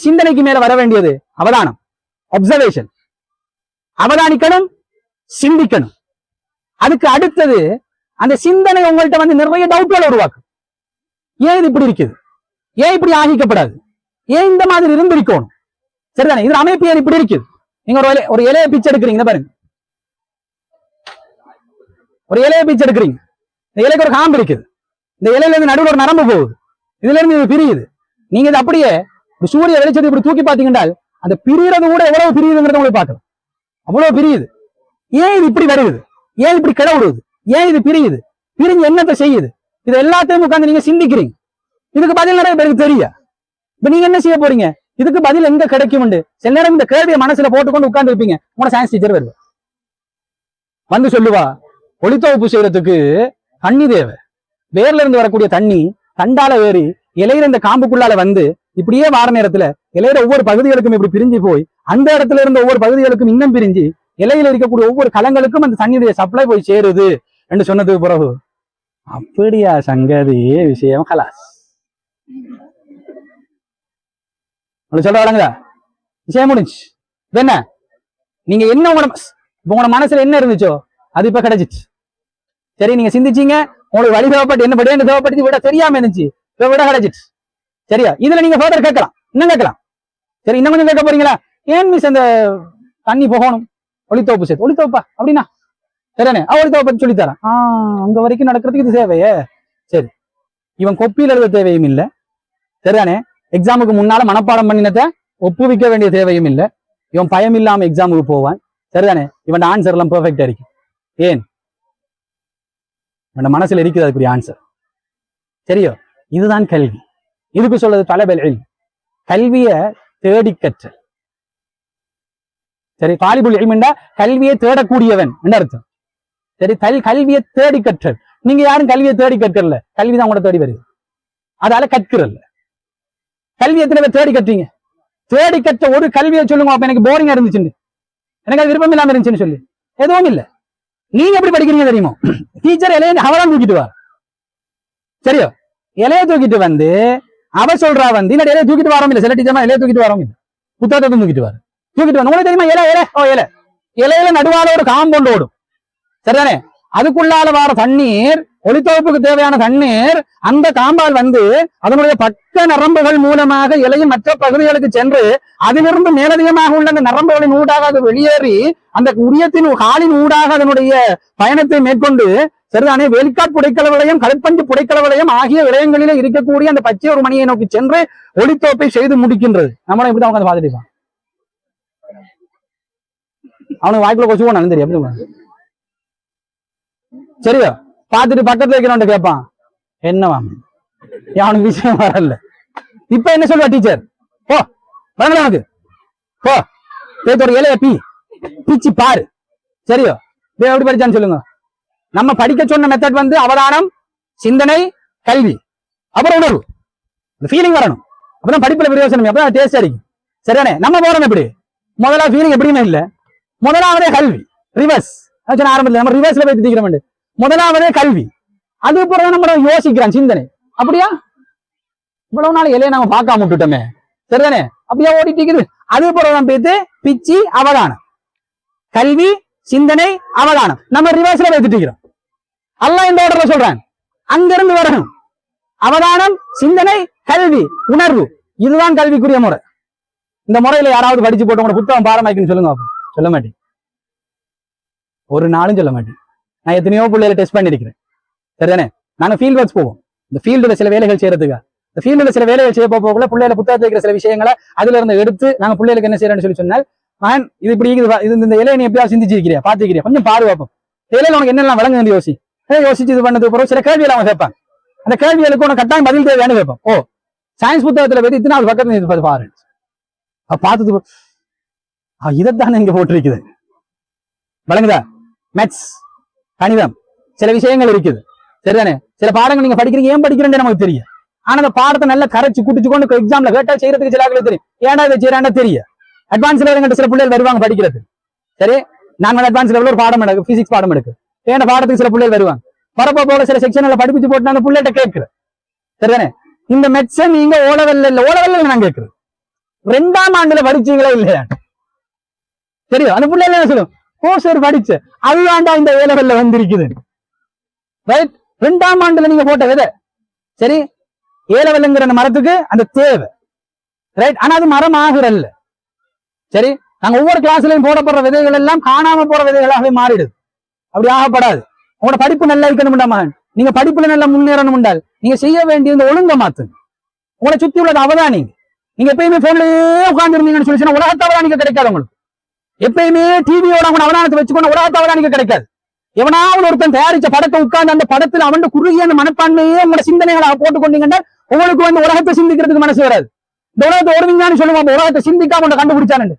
[SPEAKER 1] சிந்தனைக்கு மேல வர வேண்டியது அவதானம், அப்சர்வேஷன். அவதானிக்கணும், சிந்திக்கணும். அதுக்கு அடுத்தது அந்த சிந்தனை உங்கள்கிட்ட வந்து நிறைய டவுட்களை உருவாக்கும். ஏன் இது இப்படி இருக்குது? ஏன் இப்படி ஆகிக்கப்படாது? ஏன் இந்த மாதிரி இருந்திருக்கணும்? சரிதானே? இது அமைப்பு ஏன் இப்படி இருக்குது? நீங்க ஒரு இலையை பிச்சை எடுக்கிறீங்க பாருங்க. ஒரு இலையை பிச்சை எடுக்கிறீங்க. இந்த இலைக்கு ஒரு காம்பு இருக்குது. இந்த இலையில இருந்து நடுவில் ஒரு நரம்பு போகுது. இதுல இருந்து இது பிரியுது. நீங்க இது அப்படியே சூரிய வெளிச்சத்தை இப்படி தூக்கி பாத்தீங்கன்னா அந்த பிரிகிறது கூட எவ்வளவு பிரியுதுங்கிறத உங்களுக்கு பார்க்கலாம். அவ்வளவு பிரியுது. ஏன் இது இப்படி வருது? ஏன் இப்படி கிளவுடுது? ஏன் இது பிரியுது? பிரிஞ்சு என்னத்தை செய்யுது? இது எல்லாத்தையும் உட்கார்ந்து நீங்க சிந்திக்கிறீங்க. இதுக்கு பதில் நிறைய பேருக்கு தெரிய. இப்ப நீங்க என்ன செய்ய போறீங்க? இதுக்கு பதில் எங்க கிடைக்கும்? சில நேரம் இந்த கேள்வியை மனசுல போட்டுக்கொண்டு உட்கார்ந்து இருப்பீங்க. உங்களோட சயின்ஸ் டீச்சர் வருவா வந்து சொல்லுவா, ஒளித்தொகுப்பு செய்யறதுக்கு தண்ணி தேவை. வேர்ல இருந்து வரக்கூடிய தண்ணி தண்டால ஏறி இலையில இந்த காம்புக்குள்ளால வந்து இப்படியே வார நேரத்துல இலையில ஒவ்வொரு பகுதிகளுக்கும் இப்படி பிரிஞ்சு போய் அந்த இடத்துல இருந்து ஒவ்வொரு பகுதிகளுக்கும் இன்னும் பிரிஞ்சு இலையில இருக்கக்கூடிய ஒவ்வொரு கலங்களுக்கும் அந்த தண்ணியுடைய சப்ளை போய் சேருது என்று சொன்னதுக்கு பிறகு அப்படியா சங்கதி விஷயம் கலாஸ் சொல்ல வராங்களா விஷயம் முடிஞ்சு என்ன நீங்க என்ன உங்களோட மனசுல என்ன இருந்துச்சோ அது இப்ப கிடைச்சிச்சு சரி நீங்க சிந்திச்சீங்க உங்களுக்கு வழி தேவைப்பட்டு என்ன படி தேவைப்பட்டு விட தெரியாம இருந்துச்சு இப்ப விட கிடைச்சிச்சு சரியா இதுல நீங்க ஃபர்தர் கேட்கலாம் இன்னும் கேட்கலாம் சரி இன்னும் கொஞ்சம் கேட்க போறீங்களா ஏன் மிஸ் அந்த தண்ணி போகணும் ஒளித்தோப்பு சேர்த்து ஒளித்தோப்பா அப்படின்னா சரியானே ஒளித்தோப்பை சொல்லித்தரேன் அங்க வரைக்கும் நடக்கிறதுக்கு இது தேவையே சரி இவன் கொப்பியில் எழுத தேவையும் இல்லை சரியானே எக்ஸாமுக்கு முன்னால மனப்பாடம் பண்ணினதை ஒப்புவிக்க வேண்டிய தேவையும் இல்லை இவன் பயம் இல்லாம எக்ஸாமுக்கு போவான் சரிதானே இவன் ஆன்சர் எல்லாம் பெர்ஃபெக்டா இருக்கும் ஏன் இவன் மனசுல இருக்குது அதுக்குரிய ஆன்சர் சரியோ இதுதான் கல்வி இதுக்கு சொல்றது தலபல் கல்விய தேடி கற்றல் சரி தாலிபுல் இல்ம்னா கல்வியை தேடக்கூடியவன் என்ன அர்த்தம் சரி கல்வியை தேடி கற்றல் நீங்க யாரும் கல்வியை தேடி கற்கல கல்விதான் உங்களோட தேடி வருது அதால கற்கிறல்ல கல்வி எத்தனை பேர் தேடி கற்றீங்க தேடி கற்ற ஒரு கல்வியை சொல்லுங்க அப்ப எனக்கு போரிங்கா இருந்துச்சுன்னு எனக்கு அது விருப்பம் இல்லாம இருந்துச்சுன்னு சொல்லி எதுவும் இல்ல நீங்க எப்படி படிக்கிறீங்க தெரியுமோ டீச்சர் இலைய அவதான் தூக்கிட்டு வா சரியோ இலைய தூக்கிட்டு வந்து அவ சொல்றா வந்து இல்ல இலைய தூக்கிட்டு வரோம் இல்ல சில டீச்சர் இலைய தூக்கிட்டு வரோம் இல்ல புத்தகத்தை தூக்கிட்டு வர தூக்கிட்டு வந்து உங்களுக்கு தெரியுமா இலையில நடுவால ஒரு காம்பவுண்ட் ஓடும் சரிதானே அதுக்குள்ளால வர தண்ணீர் ஒளித்தொகுப்புக்கு தேவையான தண்ணீர் அந்த காம்பால் வந்து அதனுடைய பக்க நரம்புகள் மூலமாக இலையின் மற்ற பகுதிகளுக்கு சென்று அதிலிருந்து மேலதிகமாக உள்ள அந்த நரம்புகளின் ஊடாக அது வெளியேறி அந்த உரியத்தின் காலின் ஊடாக அதனுடைய பயணத்தை மேற்கொண்டு சரிதானே வேலிக்காட் புடைக்கல வளையம் கடற்பஞ்சு புடைக்கல வளையம் ஆகிய விடயங்களிலே இருக்கக்கூடிய அந்த பச்சை ஒரு மணியை நோக்கி சென்று ஒளித்தோப்பை செய்து முடிக்கின்றது நம்மள இப்படிதான் உட்காந்து பார்த்துட்டு அவனுக்கு வாய்ப்புல கொச்சு போனாலும் தெரியும் எப்படி சரியா பார்த்துட்டு பக்கத்துல இருக்கிறவன் கேட்பான் என்னவா அவனுக்கு விஷயம் வரல இப்ப என்ன சொல்லுவா டீச்சர் ஓ வரல உனக்கு ஓ ஒரு இலைய பிச்சு பாரு சரியோ எப்படி படிச்சான்னு சொல்லுங்க நம்ம படிக்க சொன்ன மெத்தட் வந்து அவதானம் சிந்தனை கல்வி அப்புறம் உணர்வு ஃபீலிங் வரணும் அப்பதான் படிப்புல பிரயோசனம் அப்பதான் டேஸ்ட் அடிக்கும் சரியானே நம்ம போறோம் எப்படி முதலாவது ஃபீலிங் எப்படியுமே இல்ல முதலாவதே கல்வி ரிவர்ஸ் ஆரம்பத்தில் நம்ம ரிவர்ஸ்ல போய் திக்கிறோம் முதலாவதே கல்வி அது பிறகு நம்ம யோசிக்கிறான் சிந்தனை அப்படியா இவ்வளவு நாள் இலையை நம்ம பார்க்காம விட்டுட்டோமே சரிதானே அப்படியா ஓடிட்டு அது பிறகு போயிட்டு பிச்சு அவதானம் கல்வி சிந்தனை அவதானம் நம்ம ரிவர்ஸ்ல வைத்துட்டு அல்லாஹ் இந்த ஆர்டர்ல சொல்றான் அங்கிருந்து வரணும் அவதானம் சிந்தனை கல்வி உணர்வு இதுதான் கல்விக்குரிய முறை இந்த முறையில யாராவது படிச்சு போட்டு உங்க புத்தகம் பாரமாக்குன்னு சொல்லுங்க சொல்ல மாட்டேன் ஒரு நாளும் சொல்ல மாட்டேன் நான் எத்தனையோ பிள்ளைகளை டெஸ்ட் பண்ணிருக்கிறேன் சரிதானே நாங்க ஃபீல்ட் ஒர்க்ஸ் போவோம் இந்த ஃபீல்டுல சில வேலைகள் செய்யறதுக்கு இந்த ஃபீல்டுல சில வேலைகள் செய்ய போகல பிள்ளைகளை புத்தகத்தில் இருக்கிற சில விஷயங்களை அதுல இருந்து எடுத்து நாங்க பிள்ளைகளுக்கு என்ன செய்யறோம்னு சொல்லி சொன்னால் இது இப்படி இது இந்த இலையை நீ எப்படியா சிந்திச்சிருக்கிறியா பாத்துக்கிறியா கொஞ்சம் பாதுகாப்போம் இலையில உனக்கு என்னெல்லாம் வழங்க யோசி யோசிச்சு இது பண்ணதுக்கு பிறகு சில கேள்விகளை அவங்க கேட்பாங்க அந்த கேள்விகளுக்கு உனக்கு கட்டாயம் பதில் தேவையானு கேட்போம் ஓ சயின்ஸ் புத்தகத்துல போய் இத்தனை பக்கத்துல பாரு பார்த்தது இதைத்தானே இங்க போட்டிருக்குது வழங்குதா மேத்ஸ் கணிதம் சில விஷயங்கள் இருக்குது சரிதானே சில பாடங்கள் நீங்க படிக்கிறீங்க ஏன் படிக்கிறேன்னு நமக்கு தெரியும் ஆனா அந்த பாடத்தை நல்லா கரைச்சு குடிச்சு கொண்டு எக்ஸாம்ல கேட்டா செய்யறதுக்கு சில ஆளுக்கு தெரியும் ஏன்டா இதை செய்யறாண்டா தெரியும் அட்வான்ஸ் லெவல் சில பிள்ளைகள் வருவாங்க படிக்கிறது சரி நான் அட்வான்ஸ் லெவலில் ஒரு பாடம் எடுக்கு பிசிக்ஸ் பாடம் எடுக்கு ஏன்னா பாடத்துக்கு சில பிள்ளைகள் வருவாங்க பரப்ப போல சில செக்ஷன்ல படிப்பிச்சு போட்டு அந்த பிள்ளைகிட்ட கேட்கிறேன் சரிதானே இந்த மெட்ஸை நீங்க ஓலவெல்ல நான் கேட்கிறேன் 2ஆம் ஆண்டுல படிச்சீங்களா இல்லையா தெரியும் அந்த பிள்ளைல என்ன சொல்லும் ஓ சார் படிச்சு அதுதான்டா இந்த ஏலவெல்ல வந்திருக்குது ரைட் 2ஆம் ஆண்டுல நீங்க போட்ட விதை சரி ஏலவெல்லுங்கிற அந்த மரத்துக்கு அந்த தேவை ரைட் ஆனா அது மரம் ஆகுறல்ல சரி நாங்க ஒவ்வொரு கிளாஸ்லயும் போடப்படுற விதைகள் எல்லாம் காணாம போற விதைகளாகவே மாறிடுது அப்படி ஆகப்படாது உங்களோட படிப்பு நல்லா இருக்கணும் மகன் நீங்க படிப்புல நல்லா முன்னேறணும் என்றால் நீங்க செய்ய வேண்டிய இந்த ஒழுங்க மாத்துங்க உங்களை சுத்தி உள்ளது அவதானிங்க நீங்க எப்பயுமே போன்லயே உட்கார்ந்துருந்தீங்கன்னு சொல்லி உலகத்தை அவதானிக்க கிடைக்காது உங்களுக்கு எப்பயுமே டிவியோட அவன் அவதானத்தை வச்சுக்கொண்டு உலகத்தை அவதானிக்க கிடைக்காது எவனாவது ஒருத்தன் தயாரிச்ச படத்தை உட்கார்ந்து அந்த படத்துல அவன் குறுகிய அந்த மனப்பான்மையே உங்களோட சிந்தனைகளாக போட்டுக்கொண்டீங்கன்னா உங்களுக்கு வந்து உலகத்தை சிந்திக்கிறதுக்கு மனசு வராது இந்த உலகத்தை ஒரு விஞ்ஞானி சொல்லுவாங்க உலகத்தை சிந்திக்காம உன்னை கண்டுபிடிச்சான்னு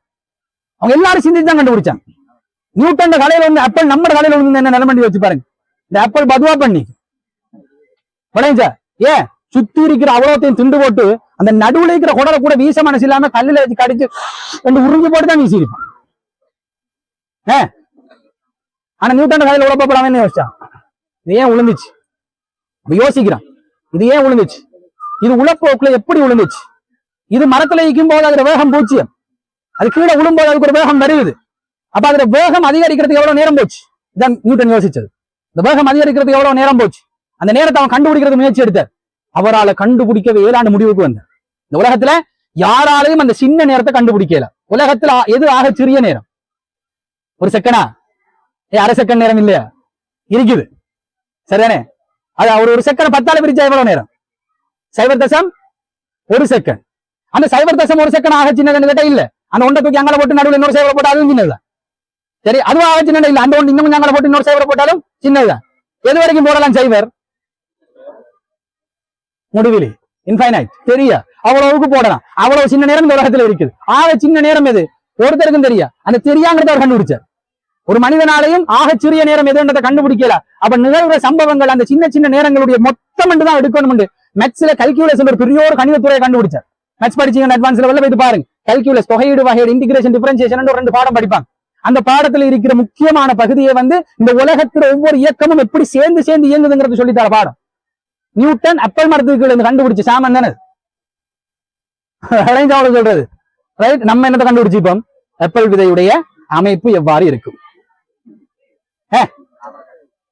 [SPEAKER 1] அவங்க எல்லாரும் சிந்திச்சு தான் கண்டுபிடிச்சாங்க நியூட்டன் கலையில வந்து அப்பல் நம்ம கலையில வந்து என்ன நிலைமண்டி வச்சு பாருங்க இந்த அப்பல் பதுவா பண்ணி படைஞ்சா ஏன் சுத்தி இருக்கிற அவ்வளோத்தையும் துண்டு போட்டு அந்த நடுவுல இருக்கிற குடலை கூட வீச மனசு இல்லாம கல்லுல வச்சு கடிச்சு ரெண்டு உறிஞ்சு போட்டு தான் வீசிருப்பான் ஆனா நியூட்டன் கையில உழப்பப்படாம என்ன யோசிச்சான், இது ஏன் விழுந்துச்சு? யோசிக்கிறான், இது ஏன் விழுந்துச்சு, இது உழப்போக்குள்ள எப்படி விழுந்துச்சு, இது மரத்துல இருக்கும் போது அதுல வேகம் 0, அது கீழே விழும்போது அதுக்கு ஒரு வேகம் வருது, அப்ப அதுல வேகம் அதிகரிக்கிறதுக்கு எவ்வளவு நேரம் போச்சு? இதான் நியூட்டன் யோசிச்சது. இந்த வேகம் அதிகரிக்கிறதுக்கு எவ்வளவு நேரம் போச்சு? அந்த நேரத்தை அவன் கண்டுபிடிக்கிறது முயற்சி எடுத்தார். அவரால் கண்டுபிடிக்கவே 7 முடிவுக்கு வந்தார். இந்த உலகத்துல யாராலையும் அந்த சின்ன நேரத்தை கண்டுபிடிக்கல. உலகத்துல எது ஆக சிறிய நேரம்? ஒரு செகண்டா? அரை செகண்ட் நேரம் இல்லையா? இருக்குது, சரிதானே? அது ஒரு செகண்ட் 10ஆல பிரிச்சா எவ்வளவு நேரம்? 0.1 செகண்ட். அந்த 0.1 செகண்ட் ஆக சின்னதுன்னு கேட்டா இல்ல. அந்த ஒன்றை தூக்கி அங்கே போட்டு நடுவில் இன்னொரு சேவரை போட்டு அதுவும் சின்னதுதான். சரி, அதுவும் ஆக சின்னது இல்ல. அந்த ஒன்று இன்னும் கொஞ்சம் அங்கே போட்டு இன்னொரு சேவரை போட்டாலும் சின்னதுதான். எது வரைக்கும் போடலாம் சைவர்? முடிவிலி, இன்ஃபைனைட். தெரியா? அவ்வளவுக்கு போடலாம். அவ்வளவு சின்ன நேரம் இந்த உலகத்துல இருக்குது. ஆக சின்ன நேரம் எது? ஒருத்தருக்கும் தெரியா. அந்த தெரியாங்கிறத அவர் கண்டுபிடிச்சார். ஒரு மனிதனாலையும் ஆக சிறிய நேரம் எதுன்றதை கண்டுபிடிக்கல. அப்ப நிகழ்வுற சம்பவங்கள் அந்த சின்ன சின்ன நேரங்களுடைய மொத்தம் தான் எடுக்கணும். மேத்ஸ்ல கல்குலேஷன் ஒரு பெரிய ஒரு கணிதத்துறையை கண்டுபிடிச்சார். மேத்ஸ் படிச்சீங்க அட்வான்ஸ் லெவல்ல போய் பாருங்க. கல்குலஸ், தொகையீடு, வகையீடு, இன்டிகிரேஷன், டிஃபரன்சியேஷன் 2 பாடம் படிப்பாங்க. அந்த பாடத்துல இருக்கிற முக்கியமான பகுதியை இந்த உலகத்துல ஒவ்வொரு இயக்கமும் எப்படி சேர்ந்து இயங்குதுங்கிறது சொல்லித்தார பாடம். நியூட்டன் அப்பல் மரத்துக்கு கண்டுபிடிச்சு சாமன் தானே சொல்றது, ரைட்? நம்ம என்னத்தை கண்டுபிடிச்சிப்போம்? அப்பல் விதையுடைய அமைப்பு எவ்வாறு இருக்கும்?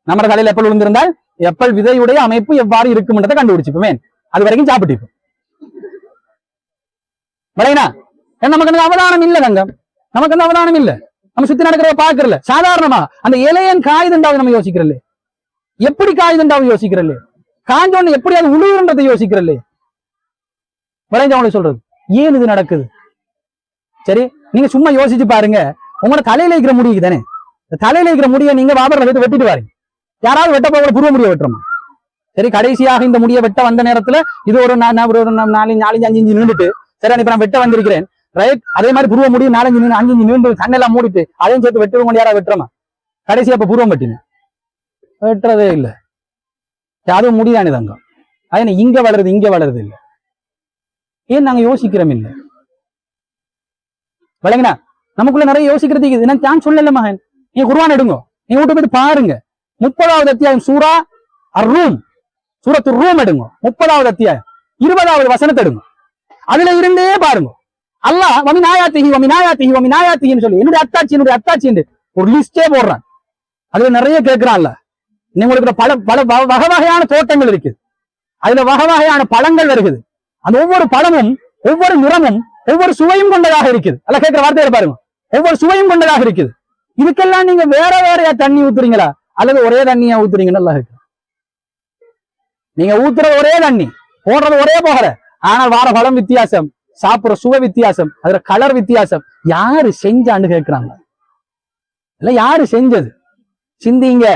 [SPEAKER 1] நம்ம தலையில எப்பல் விழுந்திருந்தால் எப்பல் விதையுடைய அமைப்பு எவ்வாறு இருக்கும்ன்றதை கண்டுபிடிச்சிப்போமே. அது வரைக்கும் சாப்பிட்டுப்போம். நமக்கு அவதானம் இல்ல தங்கம், நமக்கு அந்த அவதானம் இல்ல. நம்ம சுத்தி நடக்கிறத பாக்குறல. சாதாரணமா அந்த இலையன் காயுதுண்டாவது நம்ம யோசிக்கிறல்ல, எப்படி காயுதுண்டாவது யோசிக்கிறல்ல, காஞ்சோன்னு எப்படி அது உழுவுன்றதை யோசிக்கிறல்ல. விளைஞ்சவங்களை சொல்றது ஏன் இது நடக்குது? சரி, நீங்க சும்மா யோசிச்சு பாருங்க. உங்களோட தலையில இருக்கிற முடியுது தானே, தலையில இருக்கிற முடிய நீங்க வாபர்ல வைத்து வெட்டிட்டு வாருங்க. யாராவது வெட்ட போகிற புருவ முடிய வெட்டுறோமா? சரி, கடைசியாக இந்த முடிய வெட்ட வந்த நேரத்துல இது ஒரு 4-5 நின்றுட்டு, சரி இப்ப நான் வெட்ட வந்திருக்கிறேன், ரைட்? அதே மாதிரி புருவ முடியும் 4-5 நின்று கண்ணெல்லாம் மூடிட்டு அதையும் சேர்த்து வெட்டுவோம். யாராவது வெட்டுறோமா? கடைசியா இப்ப புருவம் வெட்டின வெட்டுறதே இல்லை. அதுவும் முடிதானே தங்கம். அது இங்க வளருது, இங்க வளருது இல்லை. ஏன் நாங்க யோசிக்கிறோம் இல்லை? விளங்கினா நமக்குள்ள நிறைய யோசிக்கிறதுக்கு நான் சொல்லல மகன். நீங்க குர்ஆன் எடுங்க, நீங்க விட்டு போயிட்டு பாருங்க. 30வது அத்தியாயம் சூரா அர்-ரூம், சூரத்து ரூம் எடுங்க. 30வது அத்தியாயம் 20வது வசனத்தை எடுங்க. அதுல இருந்தே பாருங்க. அல்லாஹ் வமினாயாத்திஹின்னு சொல்லி என்னுடைய அத்தாட்சி என்று ஒரு லிஸ்டே போடுறான். அதுல நிறைய கேட்கிறான்ல. உங்களுக்கு பல வகை வகையான தோட்டங்கள் இருக்குது. அதுல வகை வகையான பழங்கள் வருகிறது. அந்த ஒவ்வொரு பழமும் ஒவ்வொரு நிறமும் ஒவ்வொரு சுவையும் கொண்டதாக இருக்குது. அல்ல கேட்கிற வார்த்தையை பாருங்க, ஒவ்வொரு சுவையும் கொண்டதாக இருக்குது. இதுக்கெல்லாம் நீங்க வேற வேறையா தண்ணி ஊத்துறீங்களா அல்லது ஒரே தண்ணியா ஊத்துறீங்கன்னு எல்லாம் இருக்கு. நீங்க ஊத்துறது ஒரே தண்ணி, போடுறது ஒரே போகல, ஆனால் வார பழம் வித்தியாசம், சாப்பிடுற சுவை வித்தியாசம், அதுல கலர் வித்தியாசம். யாரு செஞ்சான்னு கேட்கிறாங்க. இல்ல யாரு செஞ்சது? சிந்திங்க.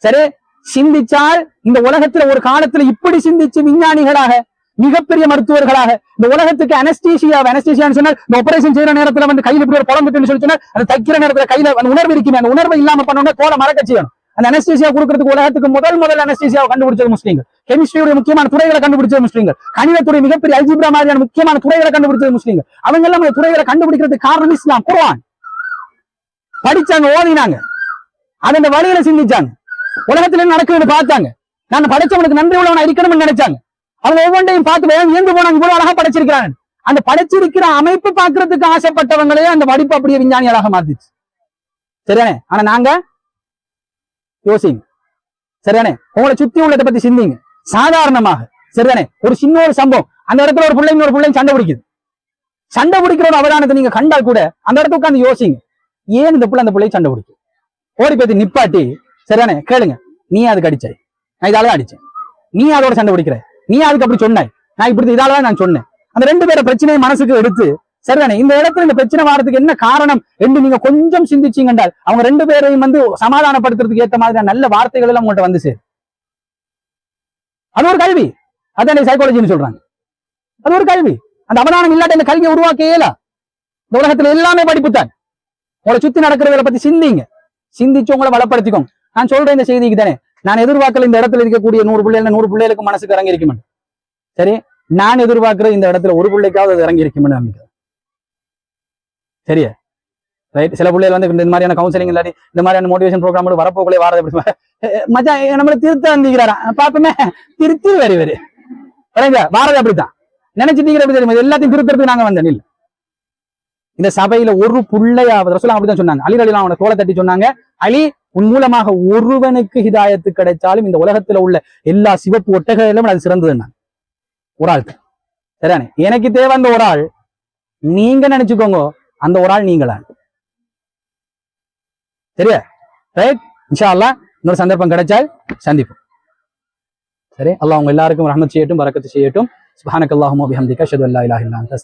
[SPEAKER 1] சரி, சிந்திச்சால் இந்த உலகத்துல ஒரு காலத்துல இப்படி சிந்திச்சு விஞ்ஞானிகளாக மிகப்பெரிய மருத்துவர்களாக இந்த உலகத்துக்கு அனஸ்தீசியான்னு சொன்னால் இந்த ஆபரேஷன் செய்யற நேரத்துல கையில இப்படி ஒரு படம் சொல்லி சொன்னால் அந்த தைக்கிற நேரத்துல கையில அந்த உணர்வு இருக்குமே, அந்த உணர்வை இல்லாம பண்ணோம்னா தோலை மறக்க செய்யணும். அந்த அனஸ்தீசியா கொடுக்கறதுக்கு உலகத்துக்கு முதல் அனஸ்தீசியாவை கண்டுபிடிச்சது முஸ்லீம்கள். கெமிஸ்ட்ரியுடைய முக்கியமான துறைகளை கண்டுபிடிச்சது முஸ்லீம்கள். கணிதத்துறை மிகப்பெரிய அல்ஜிப்ரா மாதிரியான முக்கியமான துறைகளை கண்டுபிடிச்சது முஸ்லீம்கள். அவங்க எல்லாம் அந்த துறைகளை கண்டுபிடிக்கிறதுக்கு காரணம் இஸ்லாம், குர்ஆன். படிச்சாங்க, ஓதினாங்க, அதன் வழியில சிந்திச்சாங்க, உலகத்துல நடக்குதுன்னு பார்த்தாங்க. நான் படிச்சவனுக்கு நன்றி உள்ளவனா இருக்கணும்னு நினைச்சாங்க. அவங்க ஒவ்வொன்றையும் பார்த்து ஏந்து போனாங்க. இவ்வளவு அழகா படைச்சிருக்கிறாங்க. அந்த படைச்சிருக்கிற அமைப்பு பார்க்கறதுக்கு ஆசைப்பட்டவங்களே அந்த படிப்பு அப்படியே விஞ்ஞானிகளாக மாத்திச்சு. சரியானே? ஆனா நாங்க யோசிங்க. சரியானே? உங்களை சுத்தி உள்ளதை பத்தி சிந்திங்க சாதாரணமாக. சரிதானே? ஒரு சின்ன ஒரு சம்பவம், அந்த இடத்துல ஒரு பிள்ளைங்க சண்டை பிடிக்குது. சண்டை பிடிக்கிற ஒரு அவதானத்தை நீங்க கண்டால் கூட அந்த இடத்துல உட்காந்து யோசிங்க, ஏன் இந்த பிள்ளை அந்த பிள்ளை சண்டை பிடிக்கும்? ஓடி பேத்தி நிப்பாட்டி, சரிதானே, கேளுங்க, நீ அதுக்கு அடிச்சாய், நான் இதாலதான் அடிச்சேன், நீ அதோட சண்டை பிடிக்கிற, நீ அதுக்கு அப்படி சொன்னாய், நான் இப்படி இதாலதான் நான் சொன்னேன். அந்த 2 பேரை பிரச்சனையை மனசுக்கு எடுத்து, சரிதானே, இந்த இடத்துல இந்த பிரச்சனை வாரத்துக்கு என்ன காரணம் என்று நீங்க கொஞ்சம் சிந்திச்சீங்க என்றால் அவங்க 2 பேரையும் சமாதானப்படுத்துறதுக்கு ஏற்ற மாதிரி நல்ல வார்த்தைகள் எல்லாம் உங்கள்கிட்ட வந்து சேரும். அது ஒரு கல்வி. அதான் சைக்காலஜின்னு சொல்றாங்க. அது ஒரு கல்வி. அந்த அவதானம் இல்லாட்ட இந்த கல்வியை உருவாக்க இயலா. இந்த உலகத்துல எல்லாமே படிப்புத்தான். உங்களை சுத்தி நடக்கிறவங்களை பத்தி சிந்திங்க, சிந்திச்சு உங்களை வளப்படுத்திக்கோங்க. நான் சொல்றேன் இந்த செய்திக்கு தானே, நான் எதிர்பார்க்கல இந்த இடத்துல இருக்கக்கூடிய 100 பிள்ளைகளுக்கு மனசுக்கு இறங்கி இருக்குமே. சரி, நான் எதிர்பார்க்கிற இந்த இடத்துல ஒரு பிள்ளைக்காவது அது இறங்கி இருக்குமே நம்பிக்கை. சரியா? ரைட். சில பிள்ளைகள் வந்து இந்த மாதிரியான கவுன்சிலிங் இல்லாட்டி இந்த மாதிரியான மோட்டிவேஷன் ப்ரோக்ராம் வரப்போக்குள்ளே வாரது எப்படி மச்சான் நம்மள திருத்த வந்திக்கிறாரா பாப்பமே திருத்தி வருவாரு வாரது அப்படித்தான் நினைச்சிட்டீங்க எப்படி தெரியுமா எல்லாத்தையும் திருத்தறதுக்கு நாங்க வந்தேன் இல்ல. இந்த சபையில ஒரு புள்ளையாவது ரசூலுல்லாஹ் அப்படிதான் சொன்னாங்க. அலி ரலியல்லாஹு அன்ஹு தோளை தட்டி சொன்னாங்க, அலி உன் மூலமாக ஒருவனுக்கு ஹிதாயத்து கிடைச்சாலும் இந்த உலகத்துல உள்ள எல்லா சிவப்பு ஒட்டகைகளும் அது சிறந்ததுன்னா ஒரு ஆள் சரியானே. எனக்கு தேவை அந்த ஒரு ஆள், நீங்க நினைச்சுக்கோங்க அந்த ஒரு ஆள் நீங்களா. சரியா ரைட். இன்ஷா அல்லாஹ் இன்னொரு சந்தர்ப்பம் கிடைச்சால் சந்திப்போம். சரி, அல்லாஹ் உங்க எல்லாருக்கும் ரஹ்மத் செய்யட்டும், பரக்கத்து செய்யட்டும். சுப்ஹானக்கல்லாஹும்ம வபிஹம்திக அஷ்ஹது அல்லா இலாஹா இல்லா அன்த